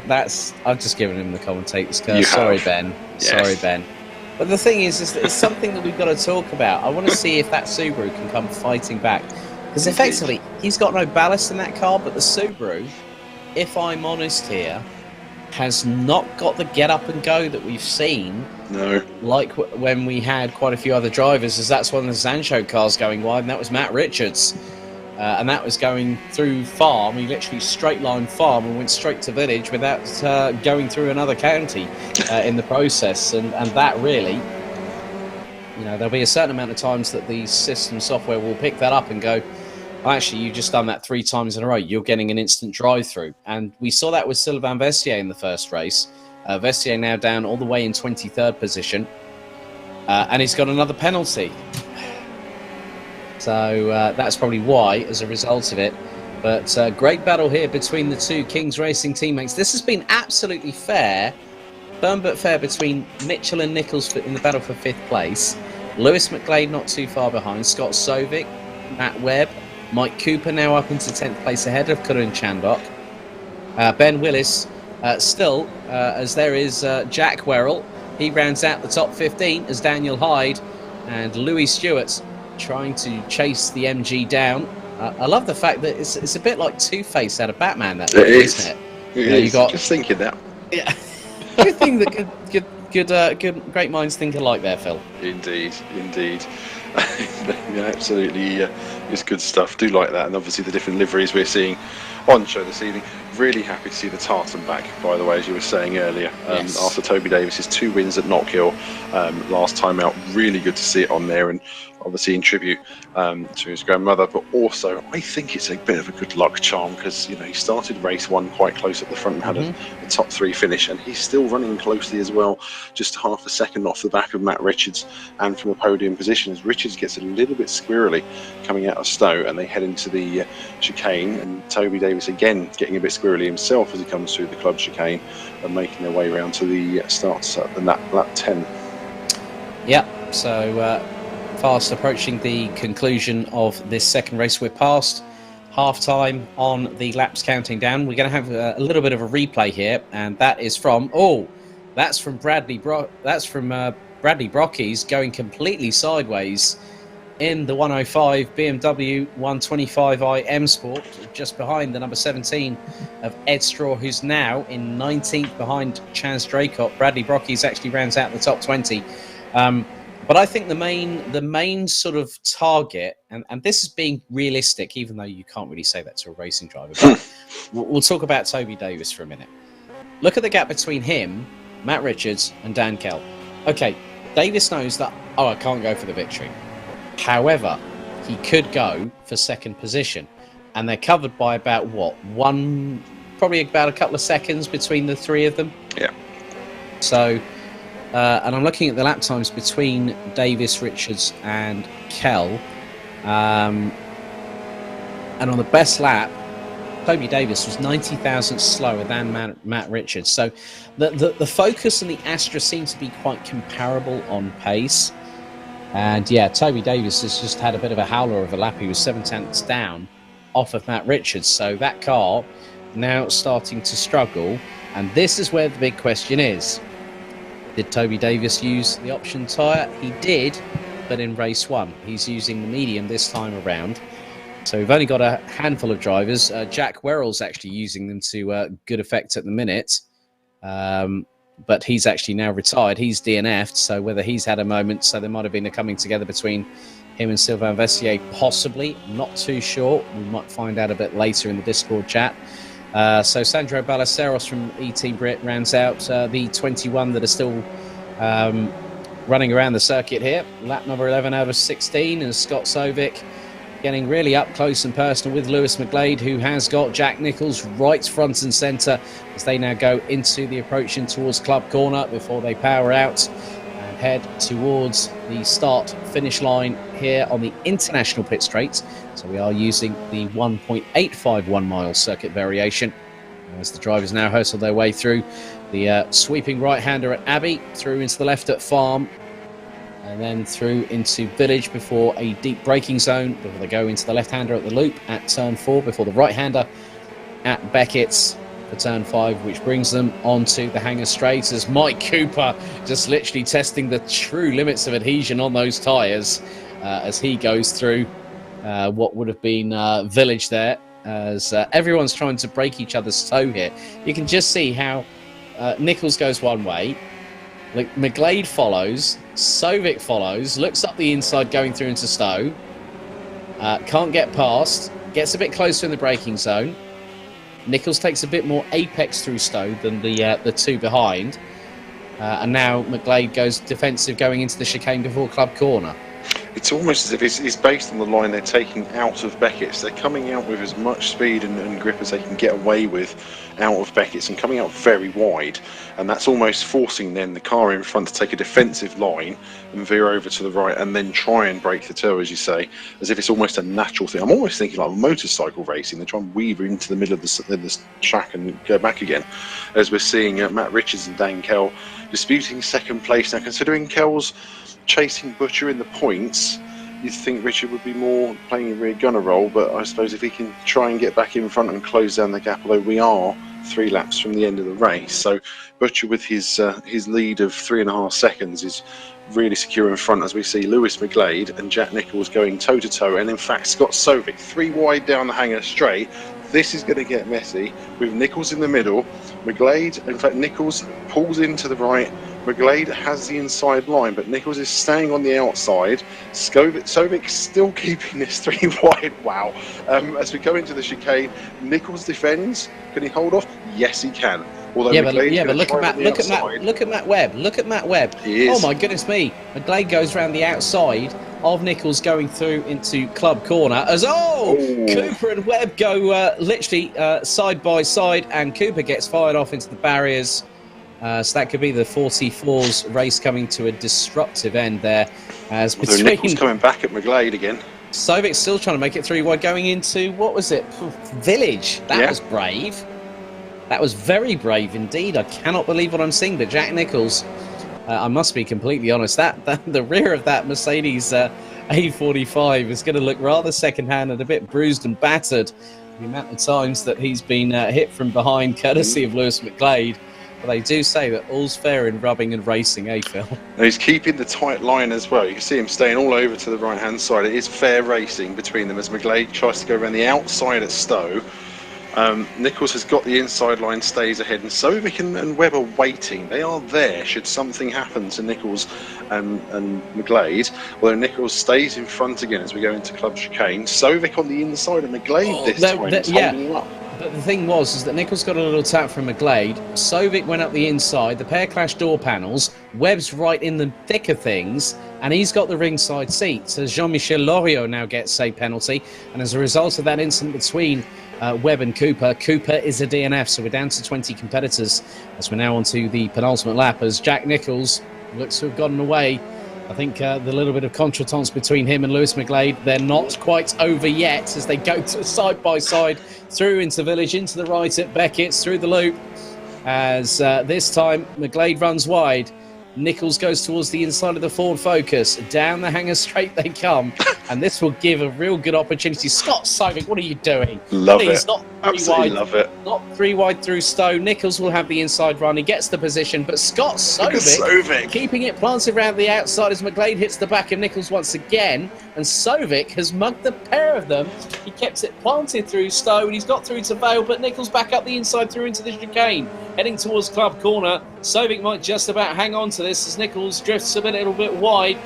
I've just given him the commentator's curse. Sorry, Ben. Yes. Sorry, Ben. But the thing is that it's something that we've got to talk about. I want to see if that Subaru can come fighting back. Because effectively, he's got no ballast in that car, but the Subaru, if I'm honest here, has not got the get up and go that we've seen. No. Like when we had quite a few other drivers, as that's one of the Sancho cars going wide, and that was Matt Richards. And that was going through Farm. He literally straight line Farm and went straight to Village without going through another county in the process. And that really, there'll be a certain amount of times that the system software will pick that up and go, well, actually, you've just done that 3 times in a row. You're getting an instant drive-through. And we saw that with Sylvain Vestier in the first race. Vestier now down all the way in 23rd position. And he's got another penalty. So that's probably why, as a result of it. But great battle here between the two Kings Racing teammates. This has been absolutely fair. Firm but fair between Mitchell and Nichols in the battle for 5th place. Lewis McGlade not too far behind. Scott Sovic, Matt Webb, Mike Cooper now up into 10th place ahead of Karun Chandok. Ben Willis still, as there is Jack Werrell. He rounds out the top 15 as Daniel Hyde and Louis Stewart trying to chase the MG down. I love the fact that it's a bit like Two-Face out of Batman. That it is, isn't it? It is. You got, just thinking that. Yeah. Good thing that great minds think alike there, Phil. Indeed. Yeah, absolutely It's good stuff. Do like that, and obviously the different liveries we're seeing on show this evening. Really happy to see the tartan back, by the way, as you were saying earlier. Yes. After Toby Davis's 2 wins at Knockhill last time out, really good to see it on there, and obviously in tribute to his grandmother. But also, I think it's a bit of a good luck charm, because he started race 1 quite close at the front and had a top 3 finish, and he's still running closely as well, just half a second off the back of Matt Richards, and from a podium position as Richards gets a little bit squirrely coming out of Stowe, and they head into the chicane, and Toby Davis again getting a bit squirrely himself as he comes through the club chicane and making their way around to the starts at the lap 10. Yeah, so fast approaching the conclusion of this second race. We're past half-time on the laps counting down. We're going to have a little bit of a replay here, and that is from Bradley Brockies going completely sideways in the 105 BMW 125i M Sport, just behind the number 17 of Ed Straw, who's now in 19th behind Chaz Draycott. Bradley Brockies actually rounds out the top 20. But I think the main sort of target, and this is being realistic, even though you can't really say that to a racing driver, but we'll talk about Toby Davis for a minute. Look at the gap between him, Matt Richards, and Dan Kell. Okay, Davis knows that, I can't go for the victory. However, he could go for second position, and they're covered by about probably about a couple of seconds between the three of them. Yeah. So, and I'm looking at the lap times between Davis, Richards, and Kell, and on the best lap, Toby Davis was 90 thousandths slower than Matt Richards. So, the Focus and the Astra seem to be quite comparable on pace. And yeah, Toby Davis has just had a bit of a howler of a lap. He was 7 tenths down off of Matt Richards. So that car now starting to struggle. And this is where the big question is. Did Toby Davis use the option tyre? He did, but in race 1. He's using the medium this time around. So we've only got a handful of drivers. Jack Werrell's actually using them to good effect at the minute. But he's actually now retired. He's DNF'd, so whether he's had a moment, so there might have been a coming together between him and Sylvain Vessier, possibly. Not too sure. We might find out a bit later in the Discord chat. So Sandro Ballesteros from E-Team Brit rounds out the 21 that are still running around the circuit here. Lap number 11 out of 16, and Scott Sovic getting really up close and personal with Lewis McGlade, who has got Jack Nicholls right front and centre as they now go into the approach in towards Club Corner before they power out and head towards the start-finish line here on the International Pit Straight. So we are using the 1.851 mile circuit variation as the drivers now hustle their way through the sweeping right-hander at Abbey, through into the left at Farm, and then through into Village before a deep braking zone, before they go into the left-hander at the loop at turn 4, before the right-hander at Beckett's for turn 5, which brings them onto the Hangar Straight as Mike Cooper just literally testing the true limits of adhesion on those tyres as he goes through what would have been Village there, as everyone's trying to break each other's toe here. You can just see how Nicholls goes one way, like McGlade follows, Sovic follows, looks up the inside going through into Stowe, can't get past, gets a bit closer in the braking zone. Nicholls takes a bit more apex through Stowe than the two behind, and now McGlade goes defensive going into the chicane before Club Corner. It's almost as if it's based on the line they're taking out of Beckett's. They're coming out with as much speed and grip as they can get away with out of Beckett's and coming out very wide. And that's almost forcing then the car in front to take a defensive line and veer over to the right and then try and break the toe, as you say, as if it's almost a natural thing. I'm almost thinking like motorcycle racing. They try and weave into the middle of the track and go back again. As we're seeing Matt Richards and Dan Kell disputing second place. Now, considering Kell's chasing Butcher in the points, you'd think Richard would be more playing a rear gunner role, but I suppose if he can try and get back in front and close down the gap, although we are 3 laps from the end of the race, so Butcher with his lead of 3.5 seconds is really secure in front, as we see Lewis McGlade and Jack Nicholls going toe to toe, and in fact Scott Sovic 3 wide down the Hangar Straight. This is going to get messy with Nicholls in the middle. McGlade, in fact Nicholls pulls into the right McGlade has the inside line, but Nichols is staying on the outside. Sovic still keeping this 3 wide. Wow. As we go into the chicane, Nichols defends. Can he hold off? Yes, he can. Although but look at Matt Webb. Look at Matt Webb. Oh my goodness me! McGlade goes around the outside of Nichols going through into club corner as Cooper and Webb go literally side by side, and Cooper gets fired off into the barriers. So that could be the 44's race coming to a disruptive end there. As between Nichols coming back at McGlade again. Sovic's still trying to make it 3 wide going into, what was it? Village. That was brave. That was very brave indeed. I cannot believe what I'm seeing. But Jack Nichols, I must be completely honest, that the rear of that Mercedes A45 is going to look rather second-hand and a bit bruised and battered. The amount of times that he's been hit from behind, courtesy of Lewis McGlade. But they do say that all's fair in rubbing and racing, Phil? And he's keeping the tight line as well. You can see him staying all over to the right-hand side. It is fair racing between them as McGlade tries to go around the outside at Stowe. Nichols has got the inside line, stays ahead, and Sovic and Webb are waiting. They are there should something happen to Nichols and McGlade, although Nichols stays in front again as we go into club chicane. Sovic on the inside of McGlade this time, holding him up. But the thing was that Nichols got a little tap from McGlade. Sovic went up the inside. The pair clashed door panels. Webb's right in the thick of things, and he's got the ringside seat. So Jean-Michel Loriot now gets a penalty, and as a result of that incident between Webb and Cooper is a DNF. So we're down to 20 competitors as we're now on to the penultimate lap as Jack Nichols looks to have gotten away. I think the little bit of contretemps between him and Lewis McGlade, they're not quite over yet as they go to side by side through into Village, into the right at Beckett's, through the loop. As this time McGlade runs wide. Nichols goes towards the inside of the Ford Focus. Down the hangar straight they come. And this will give a real good opportunity. Scott Sovic, what are you doing? Love Please, it. not Absolutely wide, love it. Not 3 wide through Stowe. Nichols will have the inside run. He gets the position, but Scott Sovic keeping it planted around the outside as McGlade hits the back of Nichols once again. And Sovic has mugged the pair of them. He kept it planted through Stowe, and he's got through to Vale, but Nichols back up the inside through into the chicane. Heading towards club corner. Sovic might just about hang on to this as Nichols drifts a little bit wide.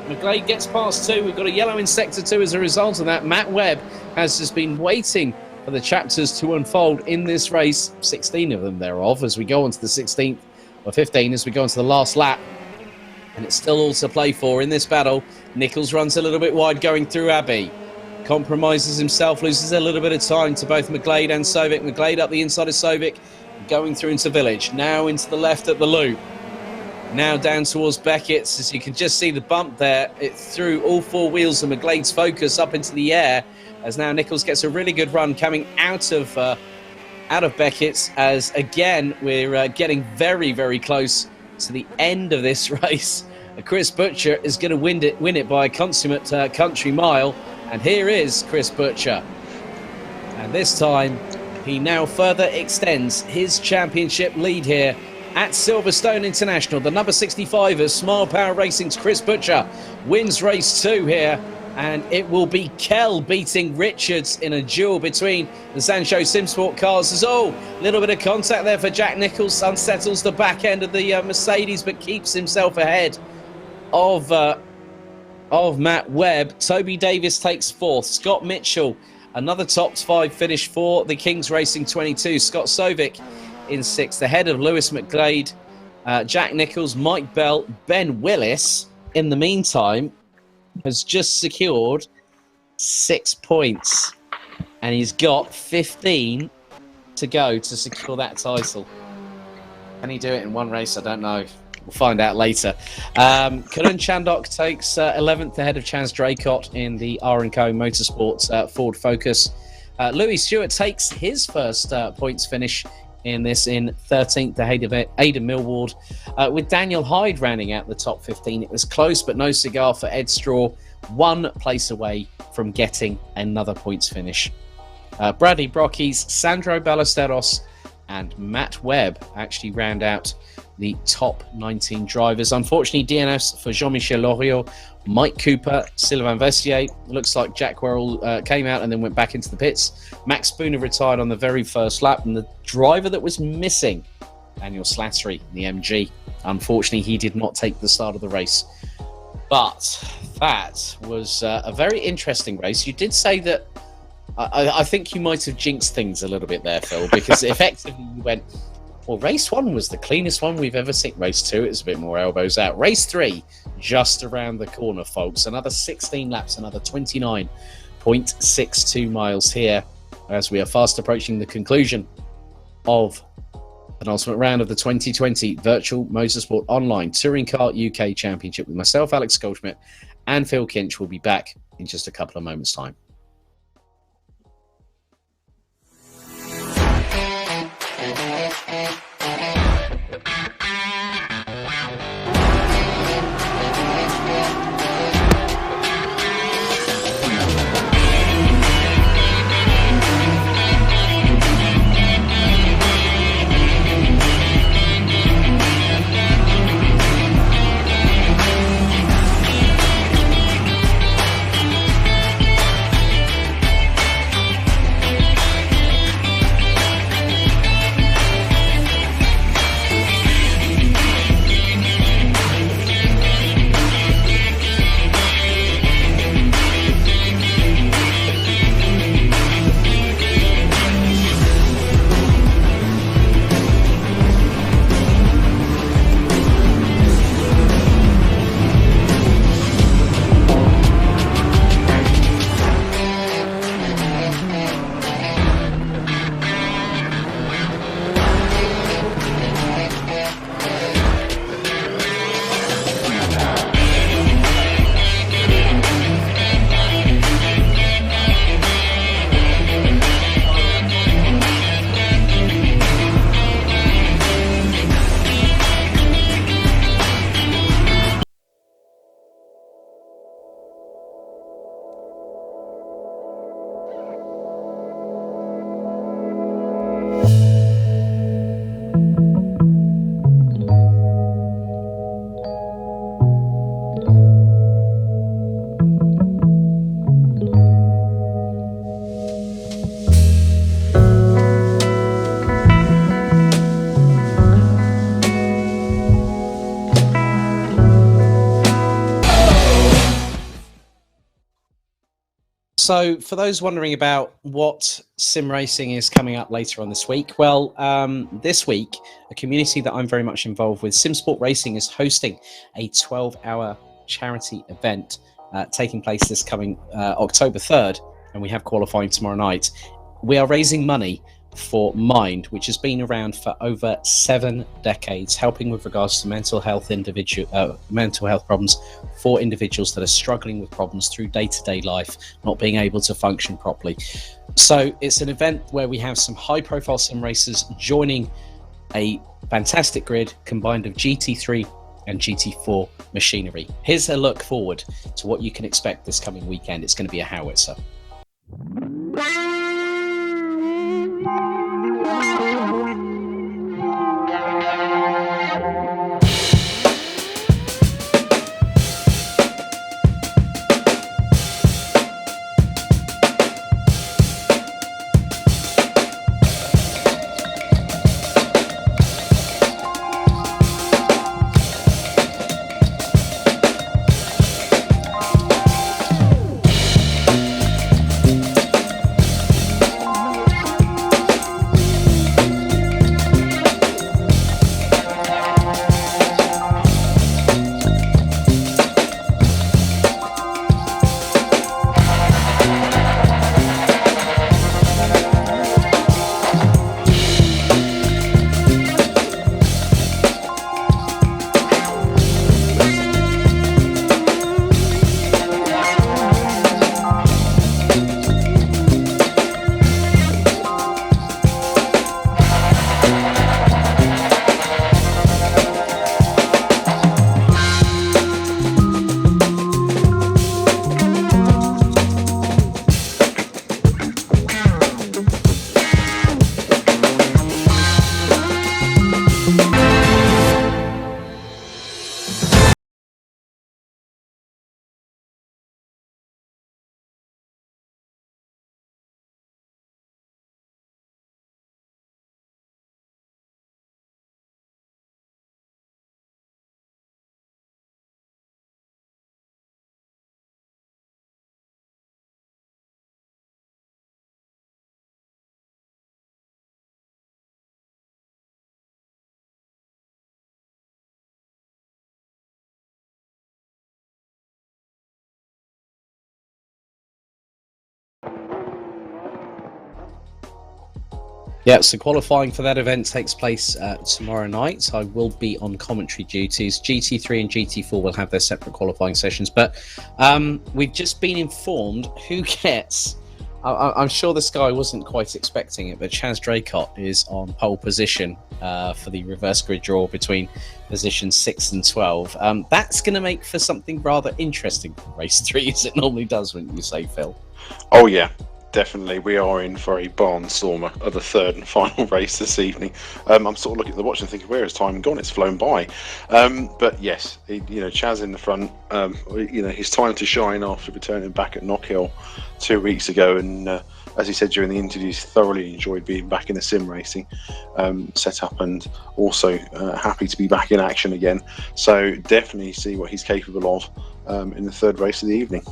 McGlade gets past 2. We've got a yellow in sector 2 as a result of that. Matt Webb has just been waiting for the chapters to unfold in this race. 16 of them thereof as we go on to the 16th or 15 as we go into the last lap. And it's still all to play for in this battle. Nichols runs a little bit wide going through Abbey. Compromises himself, loses a little bit of time to both McGlade and Sovic. McGlade up the inside of Sovic, going through into Village. Now into the left at the loop. Now down towards Beckett's, as you can just see the bump there. It threw all 4 wheels of McGlade's Focus up into the air, as now Nichols gets a really good run coming out of Beckett's, as again we're getting very, very close to the end of this race. Chris Butcher is going to win it by a consummate country mile, and here is Chris Butcher. And this time he now further extends his championship lead here at Silverstone International. The number 65 of Smile Power Racing's Chris Butcher wins race 2 here, and it will be Kell beating Richards in a duel between the Sancho Simsport cars. There's a little bit of contact there for Jack Nichols, unsettles the back end of the Mercedes, but keeps himself ahead of Matt Webb. Toby Davis takes 4th. Scott Mitchell, another top 5 finish for the Kings Racing 22. Scott Sovic in 6th, ahead of Lewis McGlade, Jack Nichols, Mike Bell. Ben Willis, in the meantime, has just secured 6 points, and he's got 15 to go to secure that title. Can he do it in one race? I don't know. We'll find out later. Cullen Chandok takes 11th ahead of Chaz Draycott in the R&Co Motorsports Ford Focus. Louis Stewart takes his first points finish in this in 13th ahead of Aidan Millward, with Daniel Hyde rounding out the top 15. It was close, but no cigar for Ed Straw, 1 place away from getting another points finish. Bradley Brockies, Sandro Ballesteros and Matt Webb actually round out the top 19 drivers. Unfortunately, DNFs for Jean-Michel Loriot, Mike Cooper, Sylvain Vessier. Looks like Jack Werrell came out and then went back into the pits. Max Spooner retired on the very first lap, and the driver that was missing Daniel Slattery in the MG. Unfortunately, he did not take the start of the race. But that was a very interesting race. You did say that, I think you might have jinxed things a little bit there, Phil, because effectively you went, well, race 1 was the cleanest one we've ever seen. Race 2, it was a bit more elbows out. Race 3, just around the corner, folks. Another 16 laps, another 29.62 miles here as we are fast approaching the conclusion of an ultimate round of the 2020 Virtual Motorsport Online Touring Car UK Championship with myself, Alex Goldschmidt, and Phil Kinch. Will be back in just a couple of moments' time. So for those wondering about what sim racing is coming up later on this week, well, this week, a community that I'm very much involved with, SimSport Racing, is hosting a 12-hour charity event taking place this coming October 3rd, and we have qualifying tomorrow night. We are raising money for Mind, which has been around for over 7 decades, helping with regards to mental health problems for individuals that are struggling with problems through day-to-day life, not being able to function properly. So it's an event where we have some high-profile sim racers joining a fantastic grid combined of GT3 and GT4 machinery. Here's a look forward to what you can expect this coming weekend. It's going to be a howitzer. Yeah, so qualifying for that event takes place tomorrow night. I will be on commentary duties. GT3 and GT4 will have their separate qualifying sessions, but we've just been informed who gets. I'm sure this guy wasn't quite expecting it, but Chaz Draycott is on pole position for the reverse grid draw between positions 6 and 12. That's going to make for something rather interesting for race 3, as it normally does, wouldn't you say, Phil? Oh, yeah. Definitely, we are in for a barnstormer of the third and final race this evening. I'm sort of looking at the watch and thinking, where has time gone? It's flown by. But yes, Chaz in the front. His time to shine after returning back at Knockhill 2 weeks ago, and as he said during the interviews, thoroughly enjoyed being back in the sim racing setup, and also happy to be back in action again. So definitely see what he's capable of in the third race of the evening.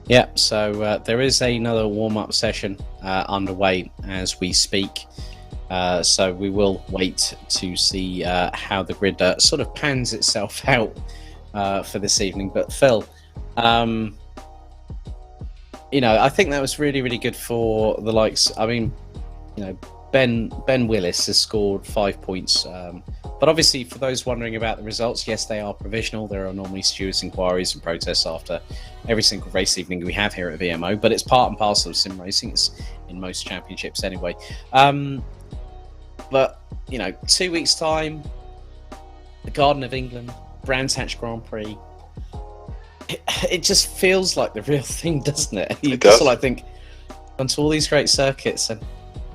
Yeah, so there is another warm-up session underway as we speak. So we will wait to see how the grid sort of pans itself out for this evening. But Phil, I think that was really, really good for the likes. I mean, Ben Willis has scored 5 points. But obviously, for those wondering about the results, yes, they are provisional. There are normally stewards' inquiries and protests after every single race evening we have here at VMO, but it's part and parcel of sim racing. It's in most championships anyway. But 2 weeks' time, the Garden of England, Brands Hatch Grand Prix, it just feels like the real thing, doesn't it? You just sort of think, onto all these great circuits, and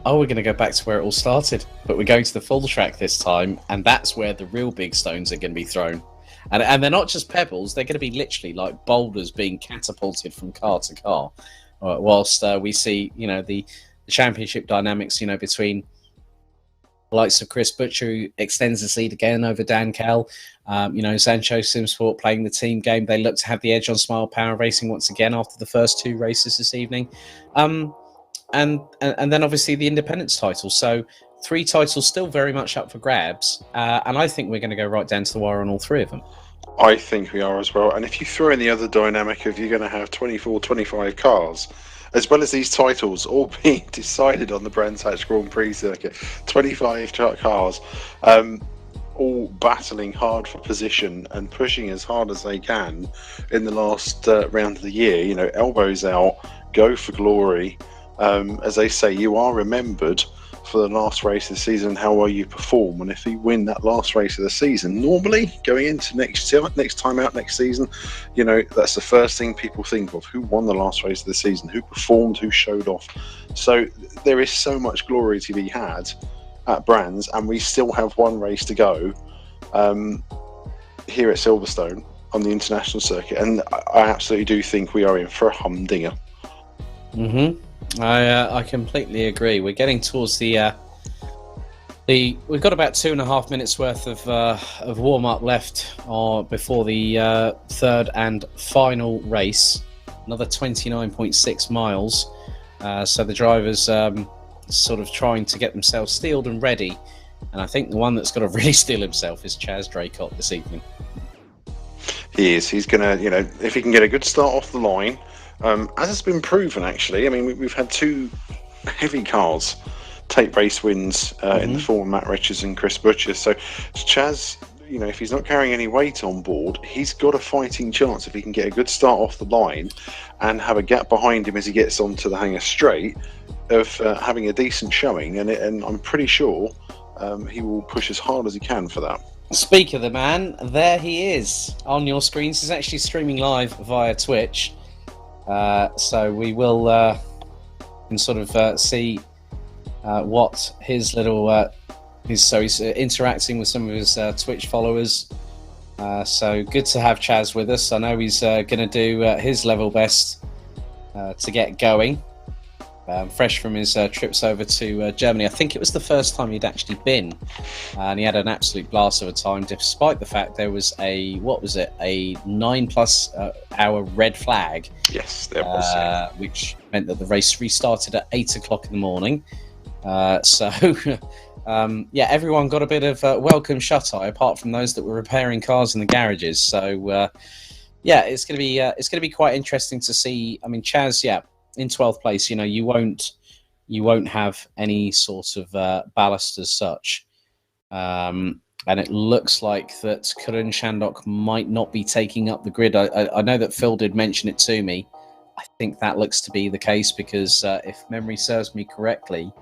we're going to go back to where it all started, but we're going to the full track this time, and that's where the real big stones are going to be thrown. And they're not just pebbles, they're going to be literally like boulders being catapulted from car to car, whilst we see, the championship dynamics, between the likes of Chris Butcher, who extends his lead again over Dan Kell, Sancho Simsport playing the team game. They look to have the edge on Smile Power Racing once again after the first 2 races this evening. And then obviously the independence title. So 3 titles still very much up for grabs. And I think we're going to go right down to the wire on all 3 of them. I think we are as well. And if you throw in the other dynamic of you're going to have 24, 25 cars, as well as these titles all being decided on the Brands Hatch Grand Prix circuit, 25 cars, all battling hard for position and pushing as hard as they can in the last round of the year. Elbows out, go for glory. As they say, you are remembered for the last race of the season and how well you perform. And if you win that last race of the season, normally going into next time out next season, that's the first thing people think of: who won the last race of the season, who performed, who showed off. So there is so much glory to be had at Brands, and we still have 1 race to go here at Silverstone on the international circuit, and I absolutely do think we are in for a humdinger. I completely agree. We're getting towards we've got about 2.5 minutes worth of warm up left before the third and final race. Another 29.6 miles. So the drivers sort of trying to get themselves steeled and ready. And I think the one that's got to really steel himself is Chaz Draycott this evening. He is. He's going to, if he can get a good start off the line, as has been proven, actually. I mean, we've had 2 heavy cars take race wins in the form of Matt Richards and Chris Butcher. So Chaz, if he's not carrying any weight on board, he's got a fighting chance if he can get a good start off the line and have a gap behind him as he gets onto the hangar straight of having a decent showing. And I'm pretty sure he will push as hard as he can for that. Speak of the man, there he is on your screens. He's actually streaming live via Twitch. So we will can sort of see what his little he's interacting with some of his Twitch followers. So good to have Chaz with us. I know he's going to do his level best to get going. Fresh from his trips over to Germany. I think it was the first time he'd actually been, and he had an absolute blast of a time, despite the fact there was a 9+ hour red flag. Yes, there was. Which meant that the race restarted at 8 o'clock in the morning. Everyone got a bit of welcome shut-eye, apart from those that were repairing cars in the garages. So it's going to be quite interesting to see. I mean, Chaz, in 12th place, you you won't have any sort of ballast as such. And it looks like that Karun Chandok might not be taking up the grid. I know that Phil did mention it to me. I think that looks to be the case because if memory serves me correctly,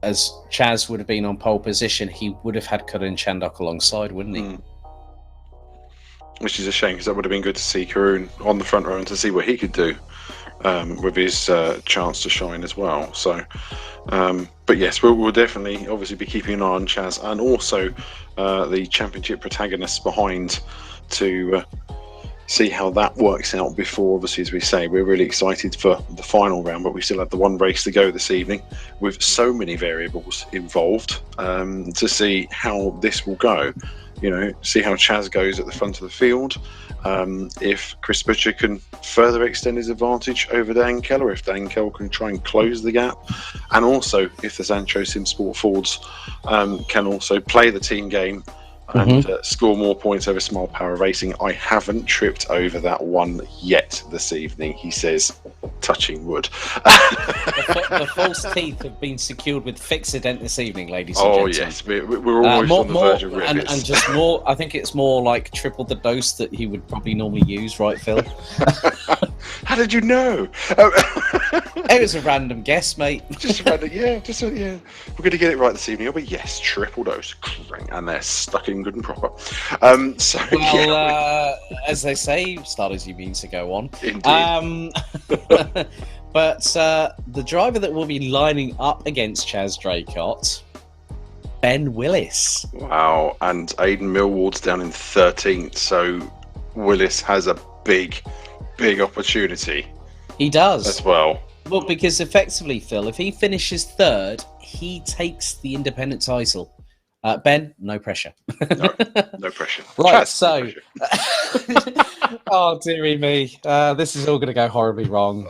as Chaz would have been on pole position, he would have had Karun Chandok alongside, wouldn't he? Which is a shame because that would have been good to see Karun on the front row and to see what he could do with his chance to shine as well. So, but yes, we'll definitely obviously be keeping an eye on Chaz and also the championship protagonists behind to see how that works out before, obviously, as we say, we're really excited for the final round, but we still have the one race to go this evening with so many variables involved to see how this will go. You know, see how Chaz goes at the front of the field. If Chris Butcher can further extend his advantage over Dan Kell, or if Dan Kell can try and close the gap, and also if the Sancho Sim Sport Fords can also play the team game and score more points over Smile Power Racing. I haven't tripped over that one yet this evening, he says, touching wood. The false teeth have been secured with Fixodent this evening, ladies and gentlemen. Yes, we're almost on the verge of rivets. And just more, I think it's more like triple the dose that he would probably normally use, right, Phil? How did you know? It was a random guess, mate. Just a random, yeah. We're going to get it right this evening. But yes, triple dose, and they're stuck in good and proper. As they say, start as you mean to go on. Indeed. But the driver that will be lining up against Chaz Draycott, Ben Willis. Wow, and Aidan Millward's down in 13th, so Willis has a big opportunity. He does. As well. Well, because effectively, Phil, if he finishes third, he takes the independent title. Ben, no pressure. No pressure. Right, Chaz, so... no pressure. Oh, dearie me. This is all going to go horribly wrong.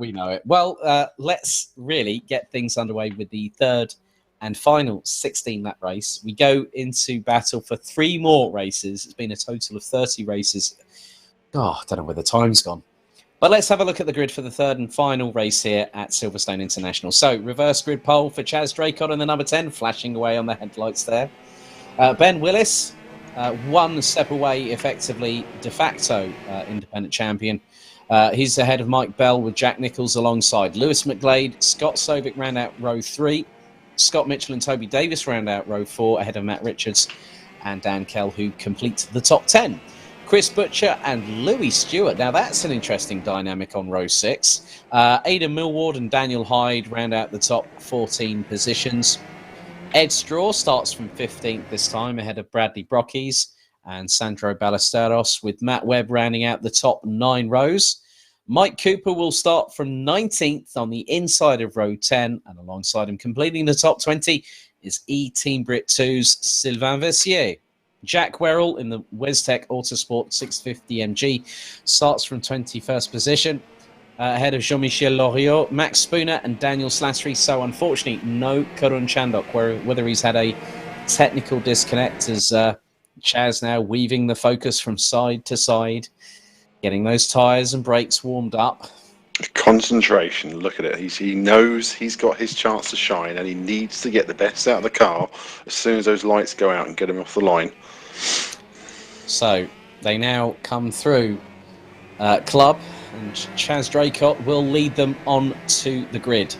We know it. Well, let's really get things underway with the third and final 16-lap race. We go into battle for 3 more races. It's been a total of 30 races. Oh, I don't know where the time's gone. But let's have a look at the grid for the third and final race here at Silverstone International. So, reverse grid pole for Chaz Draycott in the number 10, flashing away on the headlights there. Ben Willis, 1 step away, effectively, de facto independent champion. He's ahead of Mike Bell with Jack Nicholls alongside. Lewis McGlade, Scott Sovic round out row 3. Scott Mitchell and Toby Davis round out row 4 ahead of Matt Richards and Dan Kell, who complete the top 10. Chris Butcher and Louis Stewart. Now, that's an interesting dynamic on row 6. Aidan Millward and Daniel Hyde round out the top 14 positions. Ed Straw starts from 15th this time, ahead of Bradley Brockies and Sandro Ballesteros, with Matt Webb rounding out the top 9 rows. Mike Cooper will start from 19th on the inside of row 10, and alongside him completing the top 20 is E-Team Brit 2's Sylvain Vessier. Jack Werrell in the Westech Autosport 650 MG starts from 21st position, ahead of Jean-Michel Loriot, Max Spooner and Daniel Slattery. So unfortunately, no Karun Chandok, whether he's had a technical disconnect as Chaz now weaving the focus from side to side, getting those tyres and brakes warmed up. Concentration, look at it. He knows he's got his chance to shine and he needs to get the best out of the car as soon as those lights go out and get him off the line. So they now come through Club, and Chaz Draycott will lead them on to the grid,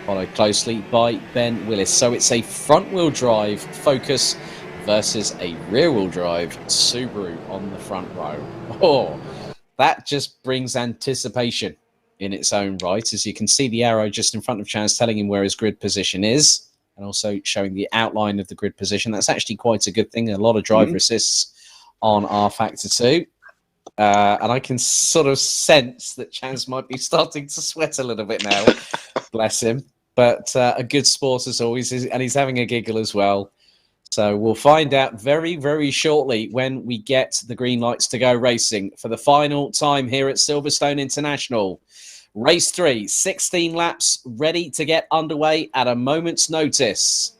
followed closely by Ben Willis. So it's a front-wheel drive Focus versus a rear-wheel drive Subaru on the front row. Oh, that just brings anticipation in its own right, as you can see the arrow just in front of Chaz telling him where his grid position is, and also showing the outline of the grid position. That's actually quite a good thing. A lot of driver assists on R Factor 2. And I can sort of sense that Chaz might be starting to sweat a little bit now. Bless him. But a good sport as always, and he's having a giggle as well. So we'll find out very, very shortly when we get the green lights to go racing for the final time here at Silverstone International. Race 3, 16 laps, ready to get underway at a moment's notice.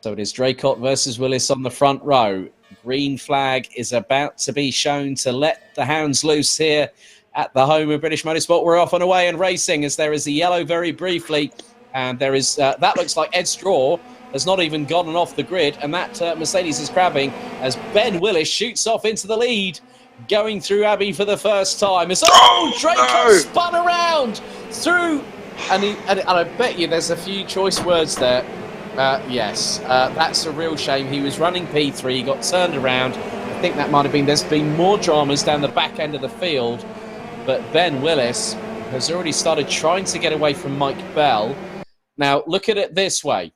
So it is Draycott versus Willis on the front row. Green flag is about to be shown to let the hounds loose here at the home of British Motorsport. We're off and away and racing as there is the yellow very briefly. And there is, that looks like Ed Straw has not even gotten off the grid. And that Mercedes is crabbing as Ben Willis shoots off into the lead, going through Abbey for the first time. As Draco spun around through, and I bet you there's a few choice words there. Yes, that's a real shame. He was running P3, he got turned around. I think that might have been, there's been more dramas down the back end of the field, but Ben Willis has already started trying to get away from Mike Bell. Now, look at it this way.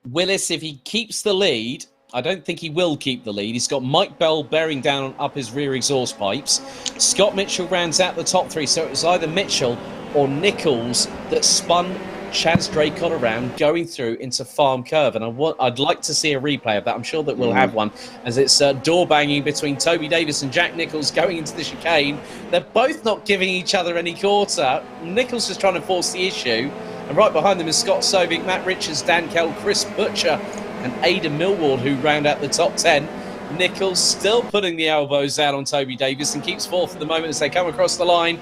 Willis, if he keeps the lead, I don't think he will keep the lead. He's got Mike Bell bearing down up his rear exhaust pipes. Scott Mitchell rounds out the top three, so it was either Mitchell or Nichols that spun Chaz Draycott around going through into Farm Curve. And I'd like to see a replay of that. I'm sure that we'll have one, as it's door banging between Toby Davis and Jack Nichols going into the chicane. They're both not giving each other any quarter. Nichols is trying to force the issue. And right behind them is Scott Sovic, Matt Richards, Dan Kell, Chris Butcher, and Aidan Millward, who round out the top 10. Nichols still putting the elbows out on Toby Davis and keeps fourth at the moment as they come across the line.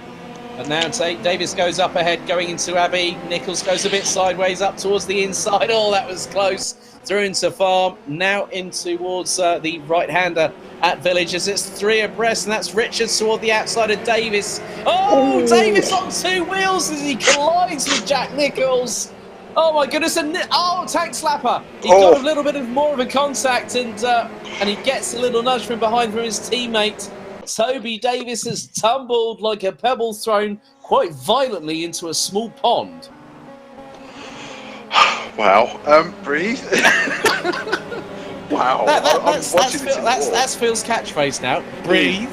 But now Davis goes up ahead, going into Abbey. Nichols goes a bit sideways up towards the inside. Oh, that was close. Through into Farm. Now in towards the right-hander at Village as it's three abreast, and that's Richards toward the outside of Davis. Oh, Davis on two wheels as he collides with Jack Nichols. Oh my goodness! And tank slapper. He got a little bit more of a contact, and he gets a little nudge from behind from his teammate. Toby Davis has tumbled like a pebble thrown quite violently into a small pond. Wow. Breathe. Wow. That's Phil's catchphrase now. Breathe.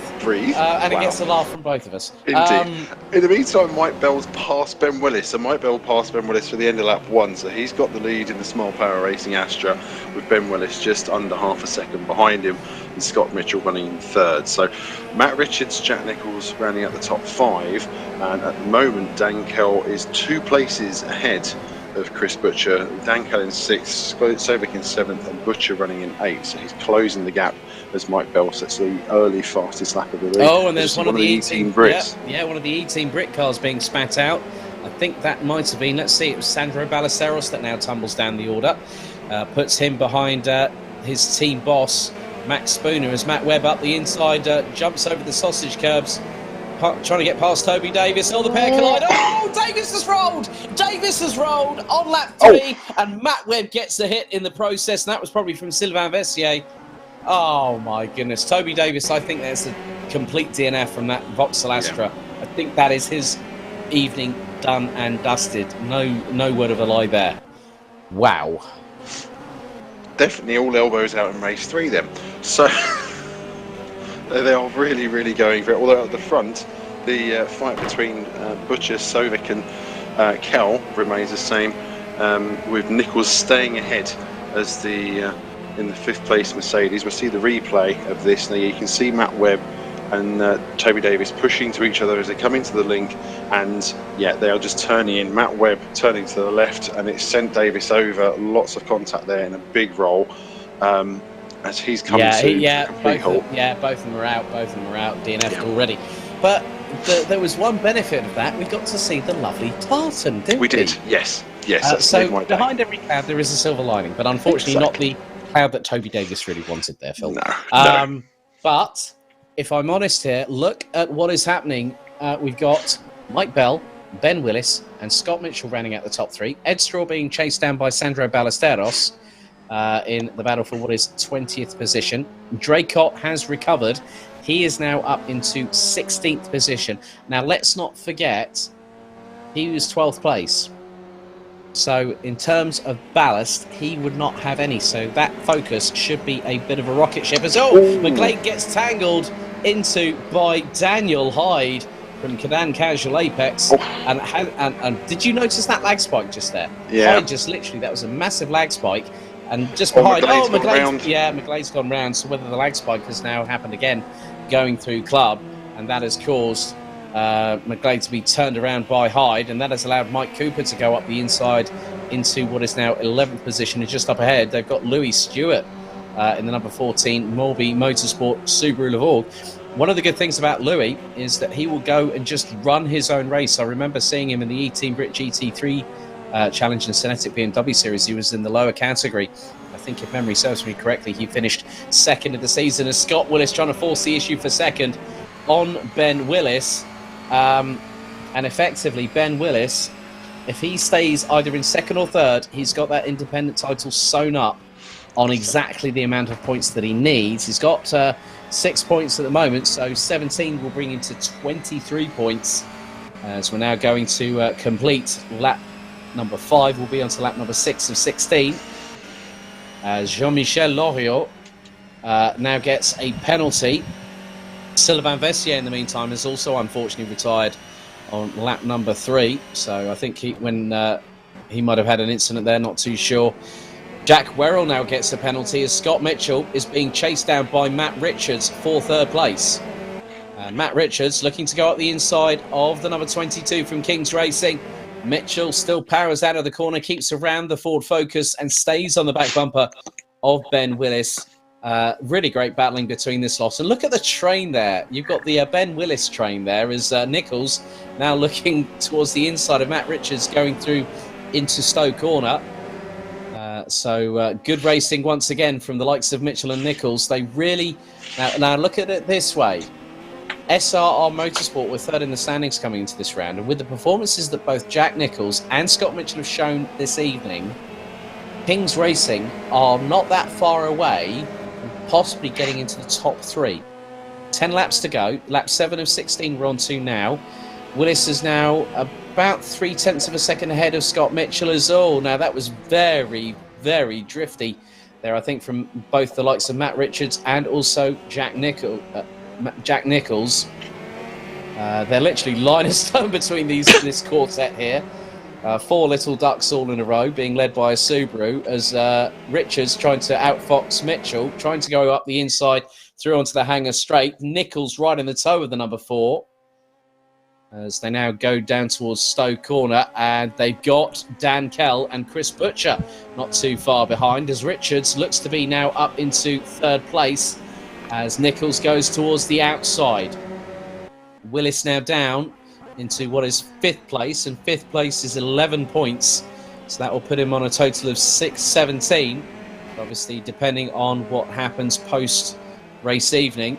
And it gets a laugh from both of us. Indeed. In the meantime, Mike Bell's passed Ben Willis. So Mike Bell passed Ben Willis for the end of lap 1. So he's got the lead in the Small Power Racing Astra, with Ben Willis just under half a second behind him, and Scott Mitchell running in third. So Matt Richards, Jack Nichols rounding out the top 5. And at the moment, Dan Kell is 2 places ahead of Chris Butcher. Dan Kell in 6th, Sovic in 7th, and Butcher running in 8th. So he's closing the gap as Mike Bell sets the early fastest lap of the league. Oh, and there's one of the E-Team Brits. Yeah, one of the E-Team Brit cars being spat out. I think that might have been, let's see, it was Sandro Ballesteros that now tumbles down the order. Puts him behind his team boss, Max Spooner, as Matt Webb up the inside jumps over the sausage curbs, trying to get past Toby Davis. Oh, the pair collide. Oh, Davis has rolled! Davis has rolled on lap 3, and Matt Webb gets a hit in the process, and that was probably from Sylvain Vessier. Oh, my goodness. Toby Davis, I think there's a complete DNF from that Vauxhall Astra. Yeah. I think that is his evening done and dusted. No word of a lie there. Wow. Definitely all elbows out in race 3 then. So they are really, really going for it. Although at the front, the fight between Butcher, Sovic and Kell remains the same, with Nichols staying ahead as the in the 5th place Mercedes. We'll see the replay of this. Now you can see Matt Webb and Toby Davis pushing to each other as they come into the link, and yeah, they are just turning in. Matt Webb turning to the left, and it sent Davis over. Lots of contact there and a big roll as he's come to a complete halt. Both of them are out. DNF'd already. But there was one benefit of that. We got to see the lovely tartan, didn't we? We did, yes. So behind every cloud there is a silver lining, but unfortunately not the cloud that Toby Davis really wanted there, Phil. No. But if I'm honest here, look at what is happening. We've got Mike Bell, Ben Willis, and Scott Mitchell rounding out the top 3. Ed Straw being chased down by Sandro Ballesteros in the battle for what is 20th position. Draycott has recovered. He is now up into 16th position. Now, let's not forget, he was 12th place. So in terms of ballast, he would not have any. So that Focus should be a bit of a rocket ship. As McGlade gets tangled into by Daniel Hyde from Cadan Casual Apex. And did you notice that lag spike just there? Yeah. Hyde just literally, that was a massive lag spike. And just behind, McGlade's gone round. So whether the lag spike has now happened again going through Club, and that has caused McGlade to be turned around by Hyde, and that has allowed Mike Cooper to go up the inside into what is now 11th position. And just up ahead, they've got Louis Stewart in the number 14 Morby Motorsport Subaru Levorg. one of the good things about Louis is that he will go and just run his own race. I remember seeing him in the E-Team Brit GT3 Challenge in the Cinetic BMW Series. He was in the lower category. I think if memory serves me correctly, he finished second of the season as Scott Willis trying to force the issue for second on Ben Willis. And effectively, Ben Willis, if he stays either in second or third, he's got that independent title sewn up on exactly the amount of points that he needs. He's got 6 points at the moment, so 17 will bring him to 23 points. As we're now going to complete lap number 5, will be on to lap number 6 of 16. As Jean-Michel Loriot now gets a penalty. Sylvain Vessier, in the meantime, has also unfortunately retired on lap number 3. So I think he might have had an incident there, not too sure. Jack Werrell now gets a penalty as Scott Mitchell is being chased down by Matt Richards for third place. Matt Richards looking to go up the inside of the number 22 from Kings Racing. Mitchell still powers out of the corner, keeps around the Ford Focus and stays on the back bumper of Ben Willis. Really great battling between this lot. And look at the train there. You've got the Ben Willis train there as Nichols now looking towards the inside of Matt Richards going through into Stowe Corner. So good racing once again from the likes of Mitchell and Nichols. They really... Now look at it this way. SRR Motorsport were third in the standings coming into this round. And with the performances that both Jack Nichols and Scott Mitchell have shown this evening, Kings Racing are not that far away from possibly getting into the top 3. 10 laps to go. Lap 7 of 16 we're on to now. Willis is now about 0.3 of a second ahead of Scott Mitchell as well. Now that was very, very drifty there, I think, from both the likes of Matt Richards and also Jack Nichols. They're literally line of stone between this quartet here. 4 little ducks all in a row, being led by a Subaru, as Richards trying to outfox Mitchell, trying to go up the inside through onto the hangar straight. Nichols right in the toe of the number 4. As they now go down towards Stowe Corner, and they've got Dan Kell and Chris Butcher not too far behind, as Richards looks to be now up into third place as Nichols goes towards the outside. Willis now down into what is 5th place, and 5th place is 11 points, so that will put him on a total of 617, obviously depending on what happens post race evening.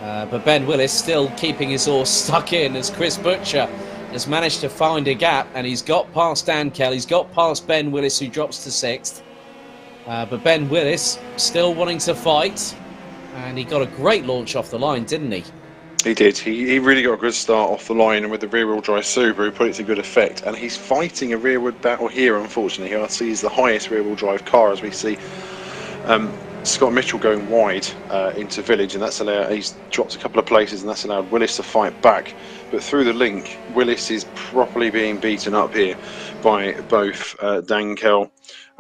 But Ben Willis still keeping his horse stuck in as Chris Butcher has managed to find a gap, and he's got past Dan Kell, he's got past Ben Willis, who drops to 6th. But Ben Willis still wanting to fight, and he got a great launch off the line, didn't he? He did. He really got a good start off the line, and with the rear-wheel drive Subaru put it to good effect. And he's fighting a rearward battle here, unfortunately. He sees the highest rear-wheel drive car, as we see Scott Mitchell going wide into Village, and that's allowed. He's dropped a couple of places, and that's allowed Willis to fight back. But through the link, Willis is properly being beaten up here by both Dan Kell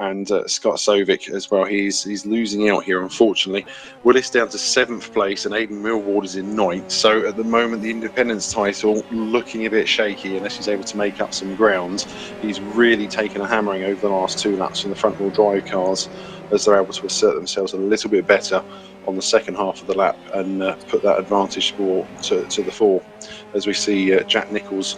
and Scott Sovic as well. He's losing out here, unfortunately. Willis down to 7th place, and Aidan Millward is in 9th. So at the moment, the Independence title looking a bit shaky unless he's able to make up some ground. He's really taken a hammering over the last 2 laps from the front-wheel drive cars, as they're able to assert themselves a little bit better on the second half of the lap and put that advantage to the fore. As we see Jack Nichols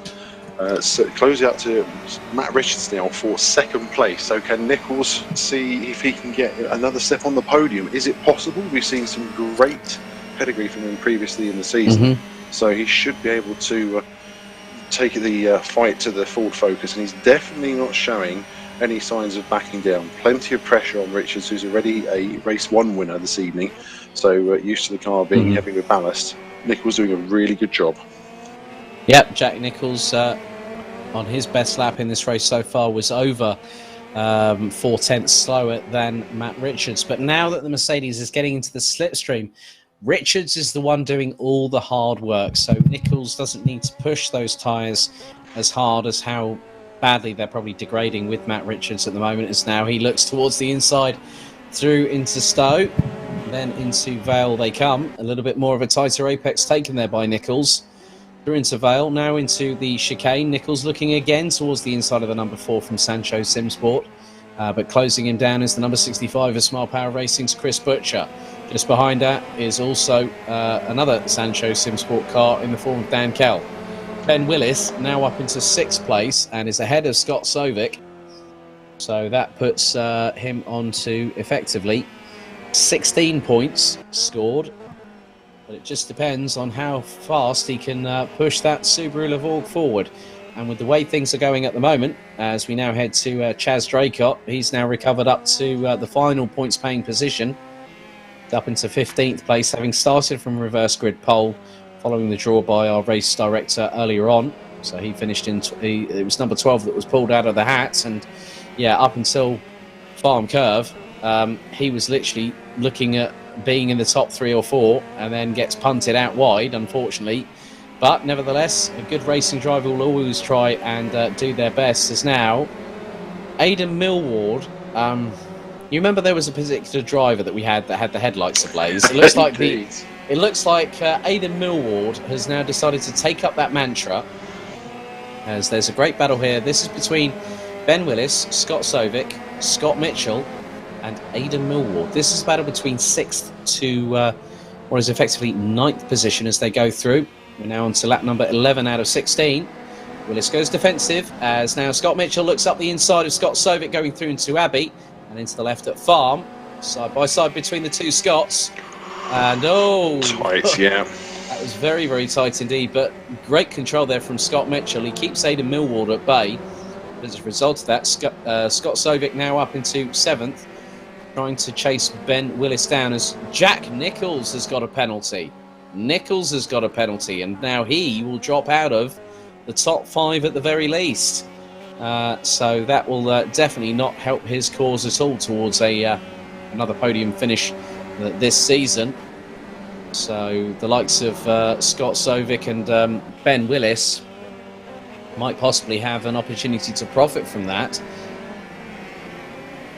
close out to Matt Richards now for 2nd place. So can Nichols see if he can get another step on the podium? Is it possible? We've seen some great pedigree from him previously in the season. So he should be able to take the fight to the Ford Focus, and he's definitely not showing any signs of backing down. Plenty of pressure on Richards, who's already a race 1 winner this evening, so used to the car being heavy with ballast. Nichols doing a really good job. Yep, Jack Nichols on his best lap in this race so far was over 4/10 slower than Matt Richards. But now that the Mercedes is getting into the slipstream, Richards is the one doing all the hard work, so Nichols doesn't need to push those tyres as hard as how badly they're probably degrading with Matt Richards at the moment. As now he looks towards the inside through into Stowe, then into Vale they come. A little bit more of a tighter apex taken there by Nichols. Through into Vale, now into the chicane. Nichols looking again towards the inside of the number 4 from Sancho Simsport. But closing him down is the number 65 of Smile Power Racing's Chris Butcher. Just behind that is also another Sancho Simsport car in the form of Dan Kell. Ben Willis now up into 6th place and is ahead of Scott Sovic. So that puts him on to effectively 16 points scored. But it just depends on how fast he can push that Subaru Levorg forward. And with the way things are going at the moment, as we now head to Chaz Draycott, he's now recovered up to the final points-paying position, up into 15th place, having started from reverse grid pole, following the draw by our race director earlier on. So he finished in, it was number 12 that was pulled out of the hat. And yeah, up until Farm Curve, he was literally looking at being in the top 3 or 4 and then gets punted out wide, unfortunately. But nevertheless, a good racing driver will always try and do their best. As now, Aidan Millward, you remember there was a particular driver that we had that had the headlights ablaze. It looks like Aidan Millward has now decided to take up that mantra, as there's a great battle here. This is between Ben Willis, Scott Sovic, Scott Mitchell, and Aidan Millward. This is a battle between 6th to what is effectively 9th position as they go through. We're now on to lap number 11 out of 16. Willis goes defensive as now Scott Mitchell looks up the inside of Scott Sovic, going through into Abbey and into the left at Farm. Side by side between the two Scots. And tight, yeah. That was very, very tight indeed. But great control there from Scott Mitchell. He keeps Aidan Millward at bay. As a result of that, Scott Sovic now up into 7th, trying to chase Ben Willis down as Jack Nichols has got a penalty. Nichols has got a penalty, and now he will drop out of the top 5 at the very least. So that will definitely not help his cause at all towards another podium finish this season. So the likes of Scott Sovic and Ben Willis might possibly have an opportunity to profit from that.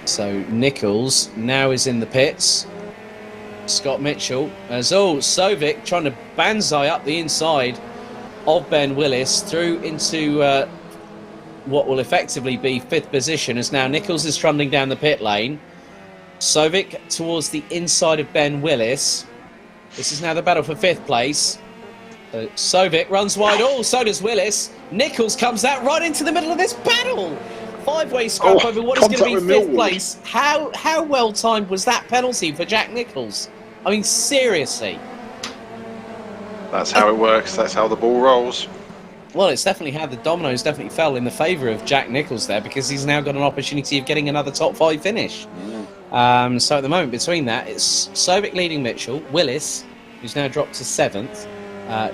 So Nichols now is in the pits. Scott Mitchell as Sovic trying to banzai up the inside of Ben Willis through into what will effectively be 5th position, as now Nichols is trundling down the pit lane. Sovic towards the inside of Ben Willis. This is now the battle for 5th place. Sovic runs wide. So does Willis. Nichols comes out right into the middle of this battle. 5-way scrap over what is going to be 5th place. How well timed was that penalty for Jack Nichols? I mean, seriously. That's how it works. That's how the ball rolls. Well, it's definitely how the dominoes definitely fell in the favour of Jack Nichols there, because he's now got an opportunity of getting another top 5 finish. So at the moment, between that, it's Sovic leading Mitchell, Willis, who's now dropped to 7th,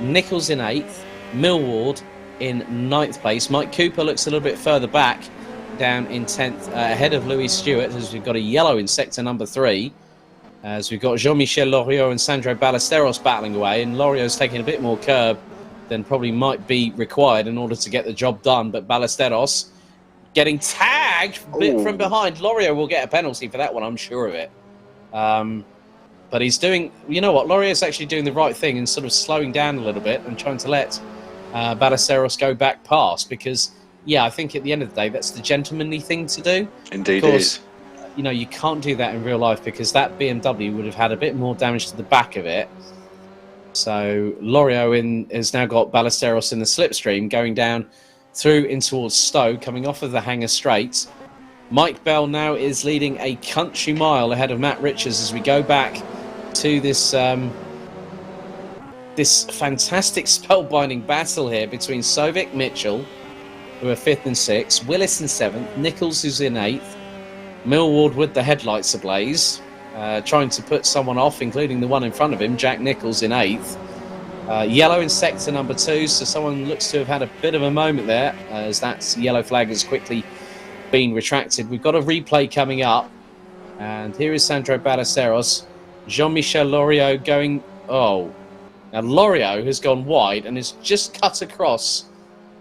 Nichols in 8th, Millward in 9th place. Mike Cooper looks a little bit further back, down in 10th, ahead of Louis Stewart, as we've got a yellow in sector number 3, as we've got Jean-Michel Loriot and Sandro Ballesteros battling away, and Loriot's taking a bit more curb than probably might be required in order to get the job done, but Ballesteros getting tagged a bit from behind. Loriot will get a penalty for that one, I'm sure of it. But he's doing, you know what, Loriot's actually doing the right thing and sort of slowing down a little bit and trying to let Ballesteros go back past, because yeah, I think at the end of the day, that's the gentlemanly thing to do. Indeed it is. You know, you can't do that in real life, because that BMW would have had a bit more damage to the back of it. So Loriot has now got Ballesteros in the slipstream, going down through in towards Stowe, coming off of the Hanger Straight. Mike Bell now is leading a country mile ahead of Matt Richards as we go back to this this fantastic spellbinding battle here between Sovic, Mitchell, who are 5th and 6th, Willis in 7th, Nichols who's in 8th, Millward with the headlights ablaze, trying to put someone off, including the one in front of him, Jack Nichols in 8th. Yellow in sector number 2, so someone looks to have had a bit of a moment there, as that yellow flag has quickly been retracted. We've got a replay coming up, and here is Sandro Ballesteros. Jean-Michel Loriot going... Now Loriot has gone wide and has just cut across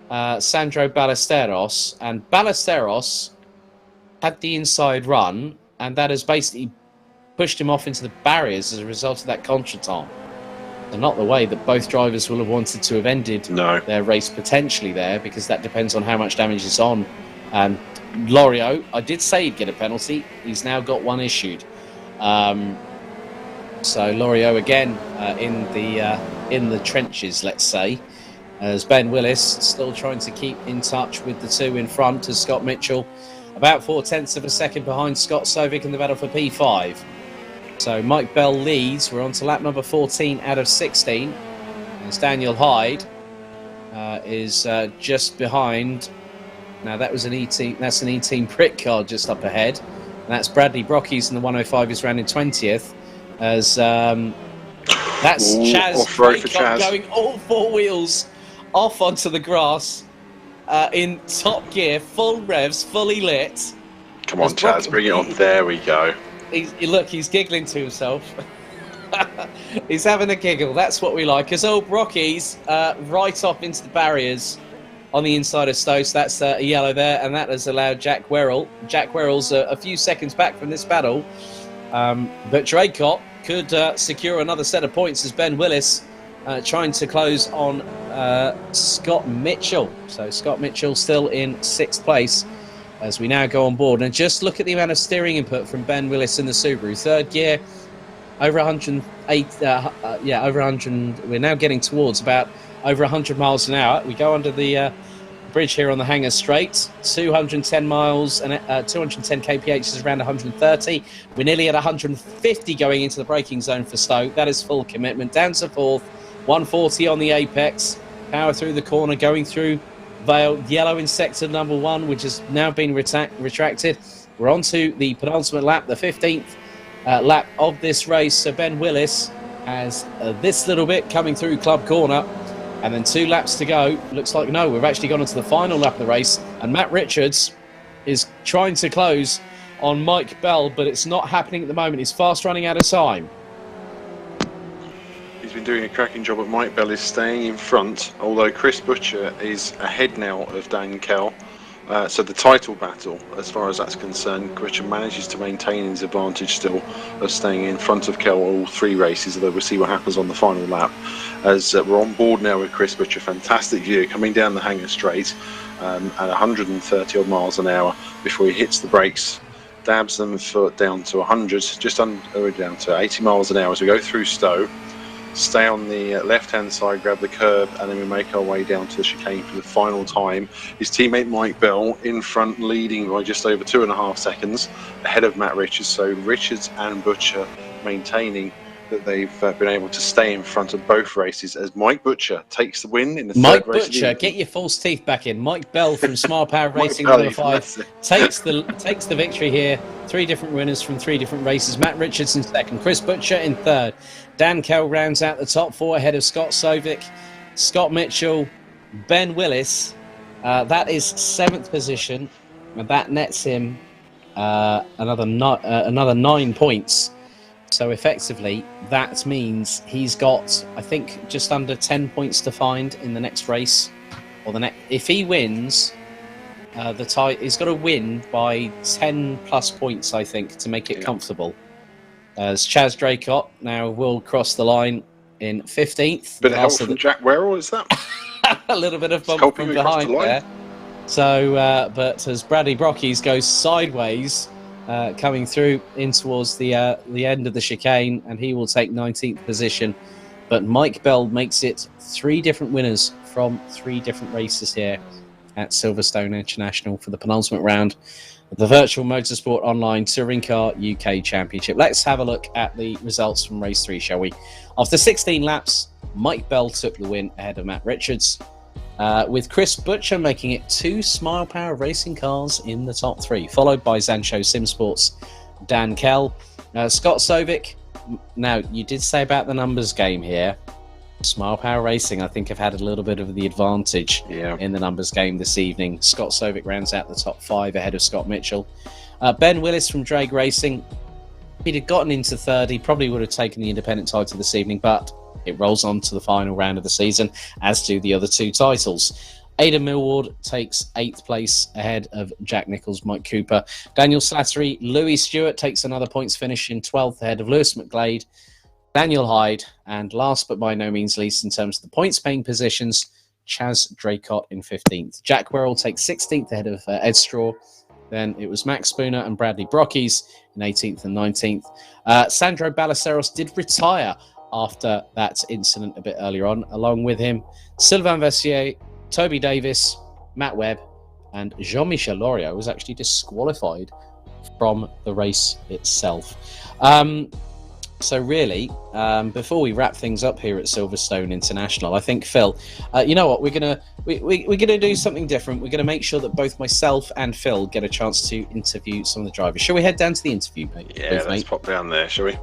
Sandro Ballesteros, and Ballesteros had the inside run, and that has basically pushed him off into the barriers as a result of that contretemps. So not the way that both drivers will have wanted to have ended their race potentially there, because that depends on how much damage is on. And Loriot, I did say he'd get a penalty. He's now got one issued. So Loriot again in the trenches, let's say, as Ben Willis still trying to keep in touch with the two in front as Scott Mitchell about 0.4 of a second behind Scott Sovic in the battle for P5. So Mike Bell leads. We're on to lap number 14 out of 16. As Daniel Hyde is just behind. Now that was an E-team. That's an E-team prick car just up ahead. And that's Bradley Brockies in the 105 is round in 20th. As that's Chaz going all four wheels off onto the grass in top gear, full revs, fully lit. Come on, Chaz, bring it on. There we go. He's giggling to himself. He's having a giggle. That's what we like. As old Brocky's right off into the barriers on the inside of Stowe. So that's a yellow there, and that has allowed Jack Werrell. Jack Werrell's a few seconds back from this battle, but Draycott could secure another set of points as Ben Willis trying to close on Scott Mitchell. So Scott Mitchell still in 6th place as we now go on board. And just look at the amount of steering input from Ben Willis in the Subaru. 3rd gear, over 108, over 100. We're now getting towards about over 100 miles an hour. We go under the bridge here on the Hanger Straight. 210 miles and 210 kph is around 130. We're nearly at 150 going into the braking zone for Stoke. That is full commitment. Down to 4th, 140 on the apex. Power through the corner, going through Vale. Yellow in sector number 1, which has now been retracted. We're on to the penultimate lap, the 15th lap of this race. So Ben Willis has this little bit coming through Club Corner. And then 2 laps to go. Looks like, no, we've actually gone into the final lap of the race. And Matt Richards is trying to close on Mike Bell, but it's not happening at the moment. He's fast running out of time. He's been doing a cracking job, but Mike Bell is staying in front, although Chris Butcher is ahead now of Dan Kell. So the title battle, as far as that's concerned, Butcher manages to maintain his advantage still of staying in front of Kell all 3 races, although we'll see what happens on the final lap. As we're on board now with Chris Butcher, fantastic view coming down the Hanger Straight at 130 odd miles an hour before he hits the brakes, dabs them down to 100, just under down to 80 miles an hour as we go through Stowe. Stay on the left-hand side, grab the curb, and then we make our way down to the chicane for the final time. His teammate Mike Bell in front, leading by just over 2.5 seconds ahead of Matt Richards. So Richards and Butcher maintaining that they've been able to stay in front of both races as Mike Butcher takes the win in the third race. Mike Butcher, get your false teeth back in. Mike Bell from Smile Power Racing number 5 takes the victory here. 3 different winners from 3 different races. Matt Richards in 2nd, Chris Butcher in 3rd. Dan Kell rounds out the top 4 ahead of Scott Sovic, Scott Mitchell, Ben Willis. That is 7th position, and that nets him another 9 points. So effectively, that means he's got, I think, just under 10 points to find in the next race. Or if he wins, he's got to win by 10 plus points, I think, to make it comfortable. As Chaz Draycott now will cross the line in 15th. Bit of help from Jack Werrell, is that? A little bit of bump from behind there. So, but as Bradley Brockies goes sideways, coming through in towards the end of the chicane, and he will take 19th position. But Mike Bell makes it 3 different winners from 3 different races here at Silverstone International for the penultimate round of the Virtual Motorsport Online Touring Car UK Championship. Let's have a look at the results from race 3, shall we? After 16 laps, Mike Bell took the win ahead of Matt Richards, with Chris Butcher making it 2 Smile Power Racing cars in the top 3, followed by Zancho Simsports' Dan Kell. Scott Sovic, now you did say about the numbers game here. Smile Power Racing, I think, have had a little bit of the advantage in the numbers game this evening. Scott Sovic rounds out the top 5 ahead of Scott Mitchell. Ben Willis from Drag Racing, if he'd have gotten into 3rd, he probably would have taken the independent title this evening, but it rolls on to the final round of the season, as do the other 2 titles. Aidan Millward takes 8th place ahead of Jack Nichols, Mike Cooper. Daniel Slattery, Louis Stewart takes another points finish in 12th ahead of Lewis McGlade, Daniel Hyde, and last but by no means least in terms of the points-paying positions, Chaz Draycott in 15th. Jack Werrell takes 16th ahead of Ed Straw. Then it was Max Spooner and Bradley Brockies in 18th and 19th. Sandro Ballesteros did retire after that incident a bit earlier on. Along with him, Sylvain Vessier, Toby Davis, Matt Webb, and Jean-Michel Loriot was actually disqualified from the race itself. So really, before we wrap things up here at Silverstone International, I think, Phil, you know what, we're gonna do something different. We're gonna make sure that both myself and Phil get a chance to interview some of the drivers. Shall we head down to the interview, mate? Yeah, let's pop down there, shall we?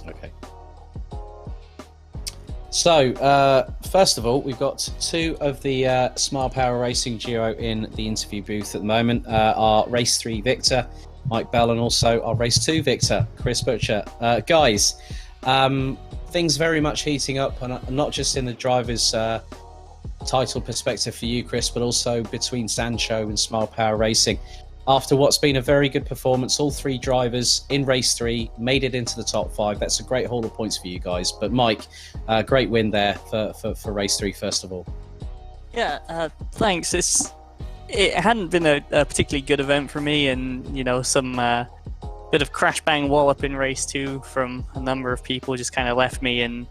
Okay. So, first of all, we've got two of the Smile Power Racing duo in the interview booth at the moment. Our Race 3 victor, Mike Bell, and also our Race 2 victor, Chris Butcher. Guys, things very much heating up, and not just in the drivers' title perspective for you, Chris, but also between Sancho and Smile Power Racing. After what's been a very good performance, all three drivers in Race 3 made it into the top 5. That's a great haul of points for you guys. But Mike, great win there for Race 3, first of all. Yeah, thanks. It hadn't been a particularly good event for me, and some bit of crash bang wallop in Race 2 from a number of people just kind of left me in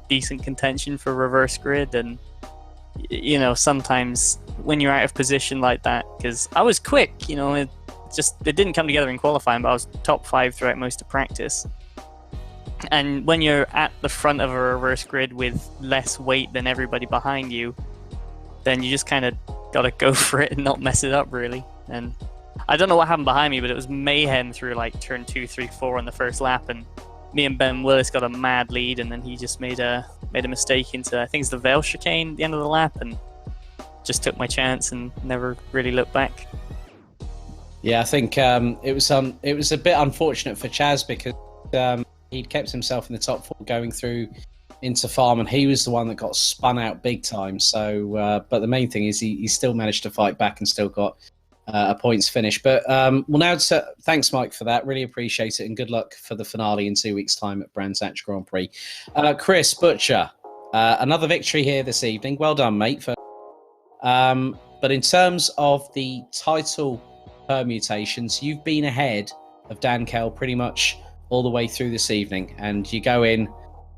decent contention for reverse grid. And sometimes when you're out of position like that, because I was quick, it didn't come together in qualifying, but I was top 5 throughout most of practice. And when you're at the front of a reverse grid with less weight than everybody behind you, then you just kind of got to go for it and not mess it up, really. And I don't know what happened behind me, but it was mayhem through like turn 2, 3, 4 on the first lap, and me and Ben Willis got a mad lead, and then he just made a mistake into, I think it's the Vale chicane at the end of the lap, and just took my chance and never really looked back. Yeah, I think it was a bit unfortunate for Chaz, because he'd kept himself in the top 4 going through into farm, and he was the one that got spun out big time. So, but the main thing is he still managed to fight back and still got a points finish. But thanks, Mike, for that. Really appreciate it, and good luck for the finale in 2 weeks' time at Brands Hatch Grand Prix. Chris Butcher, another victory here this evening. Well done, mate. But in terms of the title permutations, you've been ahead of Dan Kell pretty much all the way through this evening, and you go in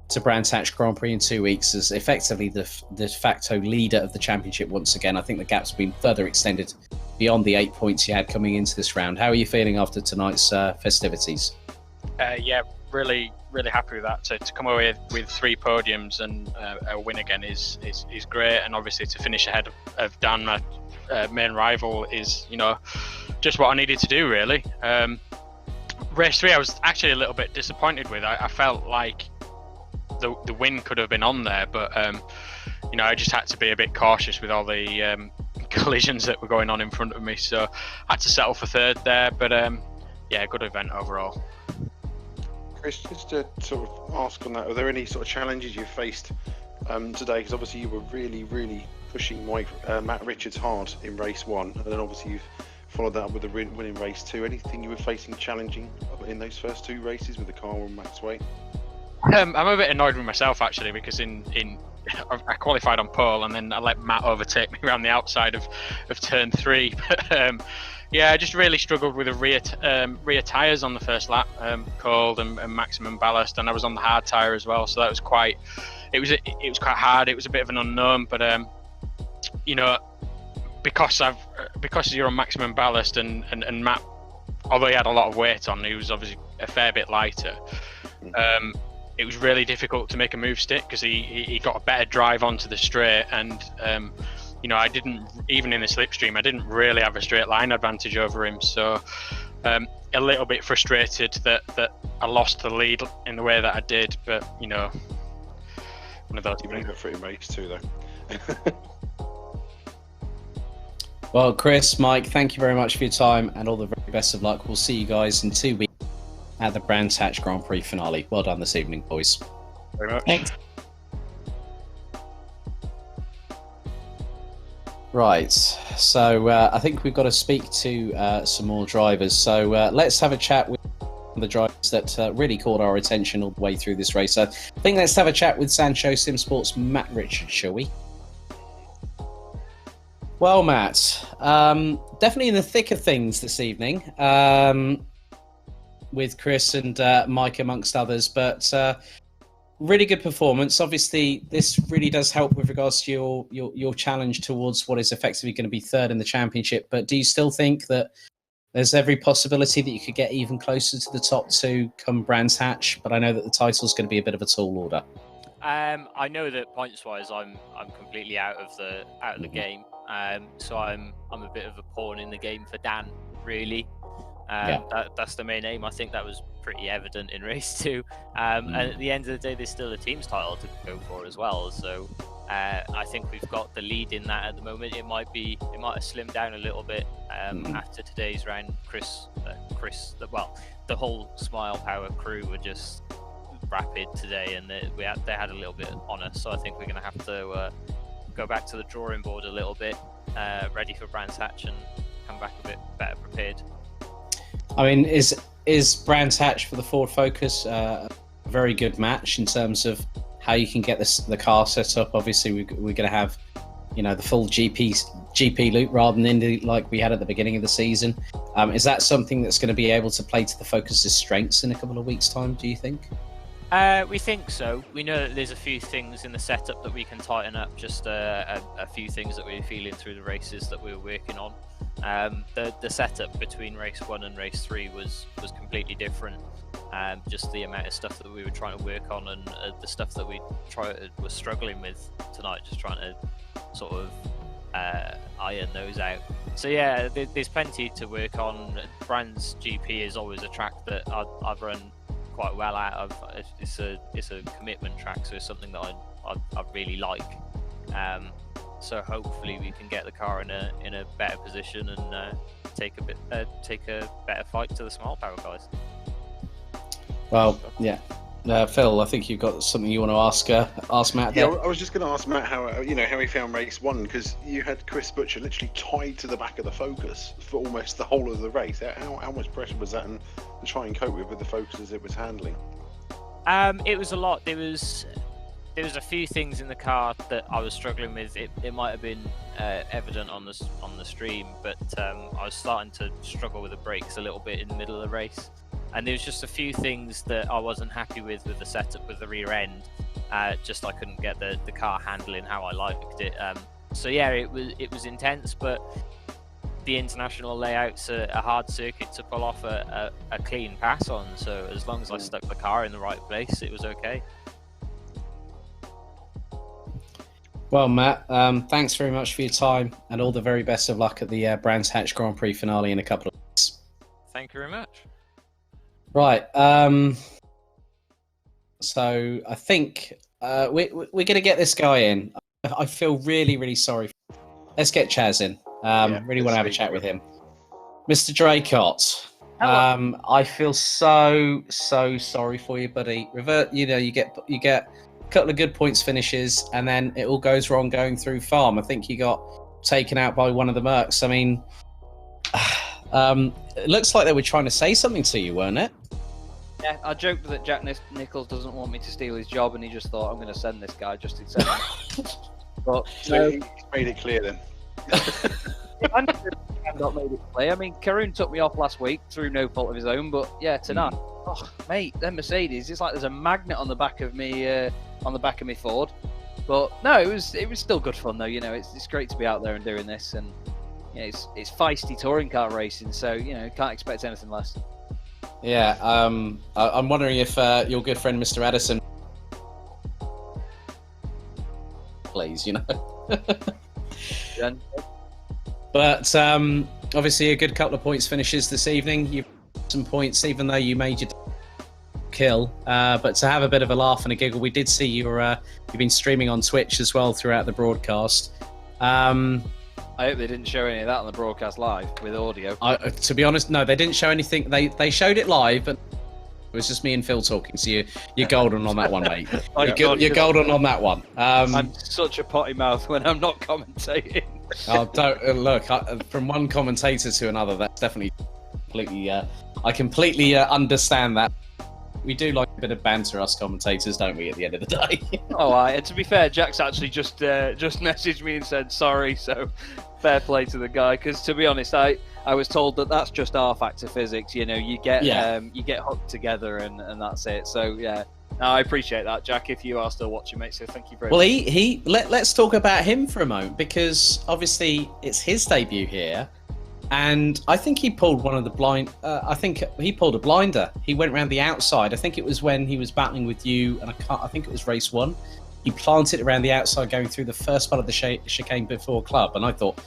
to Brands Hatch Grand Prix in 2 weeks as effectively the de facto leader of the championship once again. I think the gap's been further extended beyond the 8 points you had coming into this round. How are you feeling after tonight's festivities? Yeah, really happy with that. To come away with 3 podiums and a win again is great, and obviously to finish ahead of Dan, my main rival, is just what I needed to do, really. Race 3 I was actually a little bit disappointed with. I felt like the win could have been on there, but I just had to be a bit cautious with all the collisions that were going on in front of me, so I had to settle for 3rd there. But yeah, good event overall. Chris, just to sort of ask on that, are there any sort of challenges you faced today? Because obviously you were really pushing Matt Richards hard in race 1, and then obviously you've followed that up with a win in race 2. Anything you were facing challenging in those first 2 races with the car and Matt's weight? I'm a bit annoyed with myself, actually, because I qualified on pole, and then I let Matt overtake me around the outside of turn 3. But yeah, I just really struggled with the rear tyres on the first lap, cold and maximum ballast, and I was on the hard tyre as well, so that was quite quite hard. It was a bit of an unknown, but because you're on maximum ballast, and Matt, although he had a lot of weight on, he was obviously a fair bit lighter. It was really difficult to make a move stick, because he got a better drive onto the straight, and I didn't, even in the slipstream, I didn't really have a straight line advantage over him, so a little bit frustrated that I lost the lead in the way that I did. But one of those. You made it for in race 2 though. Well, Chris, Mike, thank you very much for your time and all the very best of luck. We'll see you guys in 2 weeks at the Brands Hatch Grand Prix finale. Well done this evening, boys. Very much. Thanks. Right, so I think we've got to speak to some more drivers. So let's have a chat with the drivers that really caught our attention all the way through this race. So I think let's have a chat with Sancho Sim Sports' Matt Richards, shall we? Well, Matt, definitely in the thick of things this evening with Chris and Mike amongst others, but really good performance. Obviously, this really does help with regards to your challenge towards what is effectively going to be third in the championship. But do you still think that there's every possibility that you could get even closer to the top two come Brands Hatch? But I know that the title's going to be a bit of a tall order. I know that points-wise, I'm completely out of the game. So I'm a bit of a pawn in the game for Dan, really. That's the main aim. I think that was pretty evident in race 2. And at the end of the day, there's still a team's title to go for as well. So I think we've got the lead in that at the moment. It might have slimmed down a little bit after today's round. The whole Smile Power crew were just rapid today, and they had a little bit on us. So I think we're going to have to go back to the drawing board a little bit, ready for Brands Hatch, and come back a bit better prepared. I mean, is Brands Hatch for the Ford Focus a very good match in terms of how you can get the car set up? Obviously, we're going to have, the full GP loop rather than Indy like we had at the beginning of the season. Is that something that's going to be able to play to the Focus's strengths in a couple of weeks' time, do you think? We think so. We know that there's a few things in the setup that we can tighten up, just a few things that we're feeling through the races that we're working on. The setup between race 1 and race 3 was completely different. Just the amount of stuff that we were trying to work on, and the stuff that we were struggling with tonight, just trying to sort of iron those out. So yeah, there's plenty to work on. Brands GP is always a track that I've run quite well out of. It's a commitment track, so it's something that I really like. So hopefully we can get the car in a better position and take a better fight to the Smile Power guys. Well, yeah. Phil, I think you've got something you want to ask Matt there. Yeah, I was just going to ask Matt how he found race 1, because you had Chris Butcher literally tied to the back of the Focus for almost the whole of the race. How much pressure was that, and to try and cope with the Focuses it was handling? It was a lot. There was a few things in the car that I was struggling with. It might have been evident on the stream, but I was starting to struggle with the brakes a little bit in the middle of the race. And there was just a few things that I wasn't happy with the setup with the rear end. I couldn't get the car handling how I liked it. So yeah, it was intense, but the international layout's a hard circuit to pull off a clean pass on. So as long as I stuck the car in the right place, it was okay. Well, Matt, thanks very much for your time, and all the very best of luck at the Brands Hatch Grand Prix finale in a couple of weeks. Thank you very much. Right. So I think we're going to get this guy in. I feel really, really sorry. Let's get Chaz in. Really want to have a chat with him. Mr. Draycott. I feel so sorry for you, buddy. You get a couple of good points finishes, and then it all goes wrong going through farm. I think you got taken out by one of the Mercs. I mean, it looks like they were trying to say something to you, weren't it? Yeah, I joked that Jack Nichols doesn't want me to steal his job, and he just thought, I'm going to send this guy just in send him. But so he's made it clear then. I not made it clear. I mean, Karun took me off last week through no fault of his own, but yeah, tonight, oh mate, that Mercedes, it's like there's a magnet on the back of me, Ford. But no, it was still good fun though. It's great to be out there and doing this, and it's feisty touring car racing, so can't expect anything less. Yeah, I'm wondering if your good friend Mr. Addison, please, But obviously a good couple of points finishes this evening. You've got some points, even though you made your kill. But to have a bit of a laugh and a giggle, we did see you've been streaming on Twitch as well throughout the broadcast. I hope they didn't show any of that on the broadcast live with audio. To be honest, no, they didn't show anything. They showed it live, but it was just me and Phil talking. So you're golden on that one, mate. You're golden on that one. I'm such a potty mouth when I'm not commentating. Don't look from one commentator to another. That's definitely completely. I completely understand that. We do like a bit of banter, us commentators, don't we? At the end of the day. And to be fair, Jack's actually just messaged me and said sorry. So fair play to the guy. Because to be honest, I was told that that's just R factor physics. You know, you get hooked together and that's it. So yeah. No, I appreciate that, Jack, if you are still watching, mate, so thank you very much. Let's talk about him for a moment, because obviously it's his debut here, and I think he pulled one of the I think he pulled a blinder. He went around the outside. I think it was when he was battling with you, and I think it was race 1. He planted around the outside going through the first part of the chicane before club, and I thought,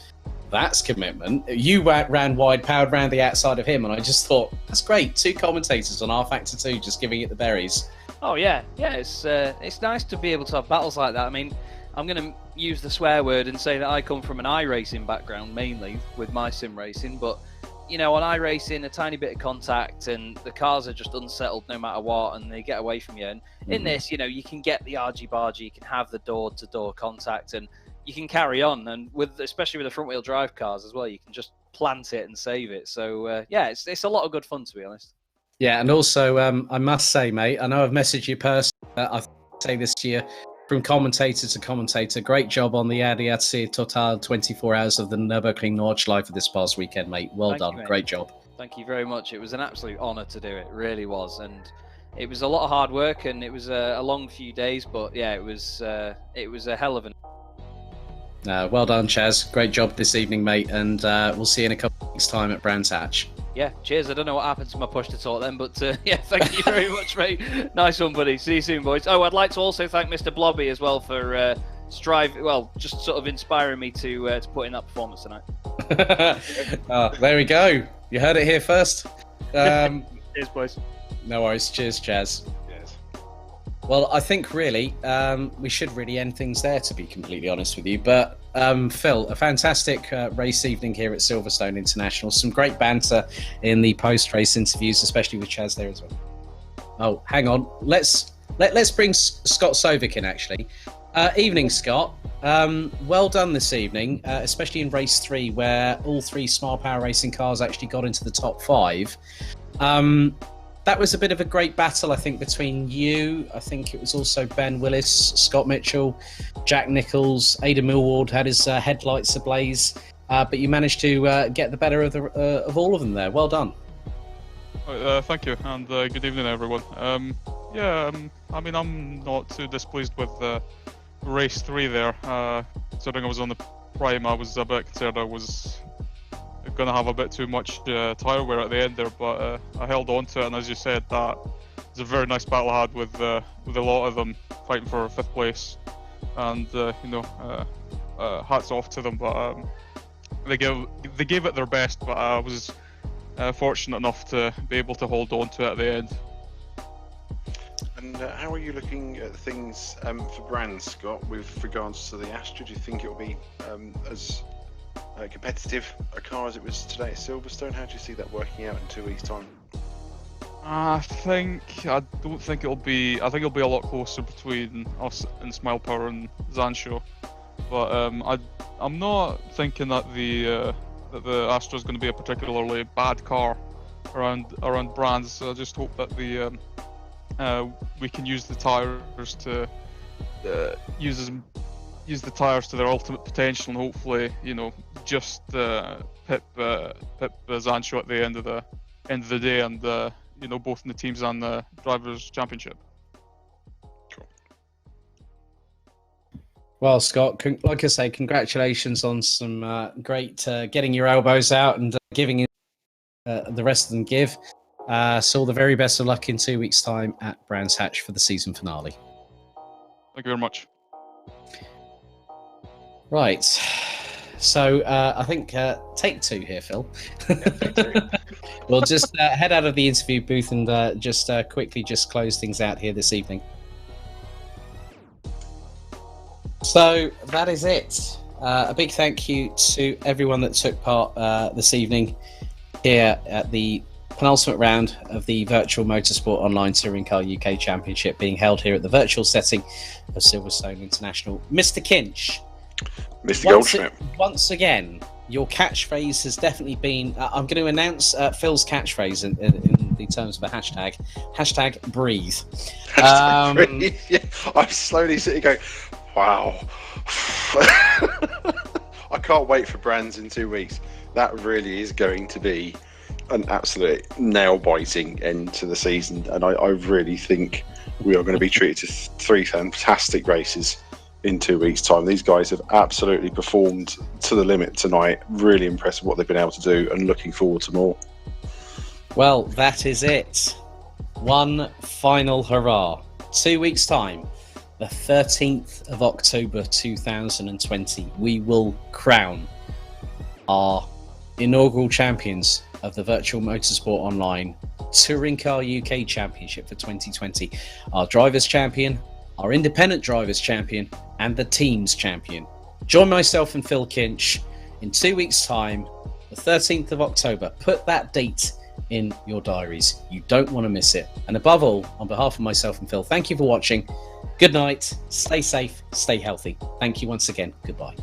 that's commitment. You ran wide, powered around the outside of him, and I just thought, that's great. 2 commentators on R Factor 2 just giving it the berries. Oh yeah. It's nice to be able to have battles like that. I mean, I'm going to use the swear word and say that I come from an iRacing background mainly with my sim racing, but you know, on iRacing, a tiny bit of contact and the cars are just unsettled no matter what, and they get away from you. And in this, you know, you can get the argy-bargy, you can have the door-to-door contact, and you can carry on. And especially with the front-wheel drive cars as well, you can just plant it and save it. So it's a lot of good fun, to be honest. Yeah, and also, I must say, mate, I know I've messaged you personally. I say this to you, from commentator to commentator, great job on the ADAC Total 24 Hours of the Nürburgring Nordschleife for this past weekend, mate. Well done. Mate. Great job. Thank you very much. It was an absolute honour to do it. It really was. And it was a lot of hard work, and it was a long few days, but yeah, it was a hell of an... well done, Chaz. Great job this evening, mate, and we'll see you in a couple of weeks' time at Brands Hatch. Yeah, cheers. I don't know what happened to my push to talk then, but yeah, thank you very much, mate. Nice one, buddy. See you soon, boys. Oh, I'd like to also thank Mr. Blobby as well for just sort of inspiring me to put in that performance tonight. There we go. You heard it here first. Cheers, boys. No worries. Cheers, Chaz. Yes. Well, I think really we should really end things there, to be completely honest with you. But Phil, a fantastic race evening here at Silverstone International. Some great banter in the post-race interviews, especially with Chaz there as well. Oh, hang on. Let's bring Scott Sovic in, actually. Evening, Scott. Well done this evening, especially in race 3, where all 3 Smile Power Racing cars actually got into the top 5. That was a bit of a great battle, I think, between you. I think it was also Ben Willis, Scott Mitchell, Jack Nichols, Ada Millward had his headlights ablaze, but you managed to get the better of all of them there. Well done. Thank you, and good evening, everyone. I mean, I'm not too displeased with race 3 there. Considering I was on the prime, I was a bit concerned I was going to have a bit too much tyre wear at the end there, but I held on to it, and as you said, that was a very nice battle I had with a lot of them fighting for 5th place, and hats off to them. But they gave it their best, but I was fortunate enough to be able to hold on to it at the end. And how are you looking at things for Brands, Scott, with regards to the Astra? Do you think it will be as competitive a car as it was today at Silverstone? How do you see that working out in 2 weeks' time? I don't think it'll be. I think it'll be a lot closer between us and Smile Power and Zansho. But I'm not thinking that the Astra is going to be a particularly bad car around Brands. I just hope that we can use the tyres to use the tyres to their ultimate potential, and hopefully, just pip Zansho at the end of the day, and both in the teams and the drivers' championship. Cool. Well, Scott, like I say, congratulations on some great getting your elbows out and giving the rest of them give. So all the very best of luck in 2 weeks' time at Brands Hatch for the season finale. Thank you very much. Right. So I think take 2 here, Phil. Yeah, take 2. We'll just head out of the interview booth and just quickly just close things out here this evening. So that is it. A big thank you to everyone that took part this evening here at the penultimate round of the Virtual Motorsport Online Touring Car UK Championship being held here at the virtual setting of Silverstone International. Mr. Kinch. Mr. Goldschmidt. Once again, your catchphrase has definitely been... I'm going to announce Phil's catchphrase in the terms of a hashtag. Hashtag breathe. Breathe. Yeah, I'm slowly sitting going, wow. I can't wait for Brands in 2 weeks. That really is going to be an absolute nail-biting end to the season, and I really think we are going to be treated to 3 fantastic races in 2 weeks' time. These guys have absolutely performed to the limit tonight. Really impressed with what they've been able to do, and looking forward to more. Well, that is it. One final hurrah. 2 weeks' time, the 13th of October 2020, we will crown our inaugural champions of the Virtual Motorsport Online Touring Car UK Championship for 2020. Our Drivers' Champion, our Independent Drivers' Champion, and the Teams' Champion. Join myself and Phil Kinch in 2 weeks' time, the 13th of October. Put that date in your diaries. You don't want to miss it. And above all, on behalf of myself and Phil, thank you for watching. Good night. Stay safe. Stay healthy. Thank you once again. Goodbye.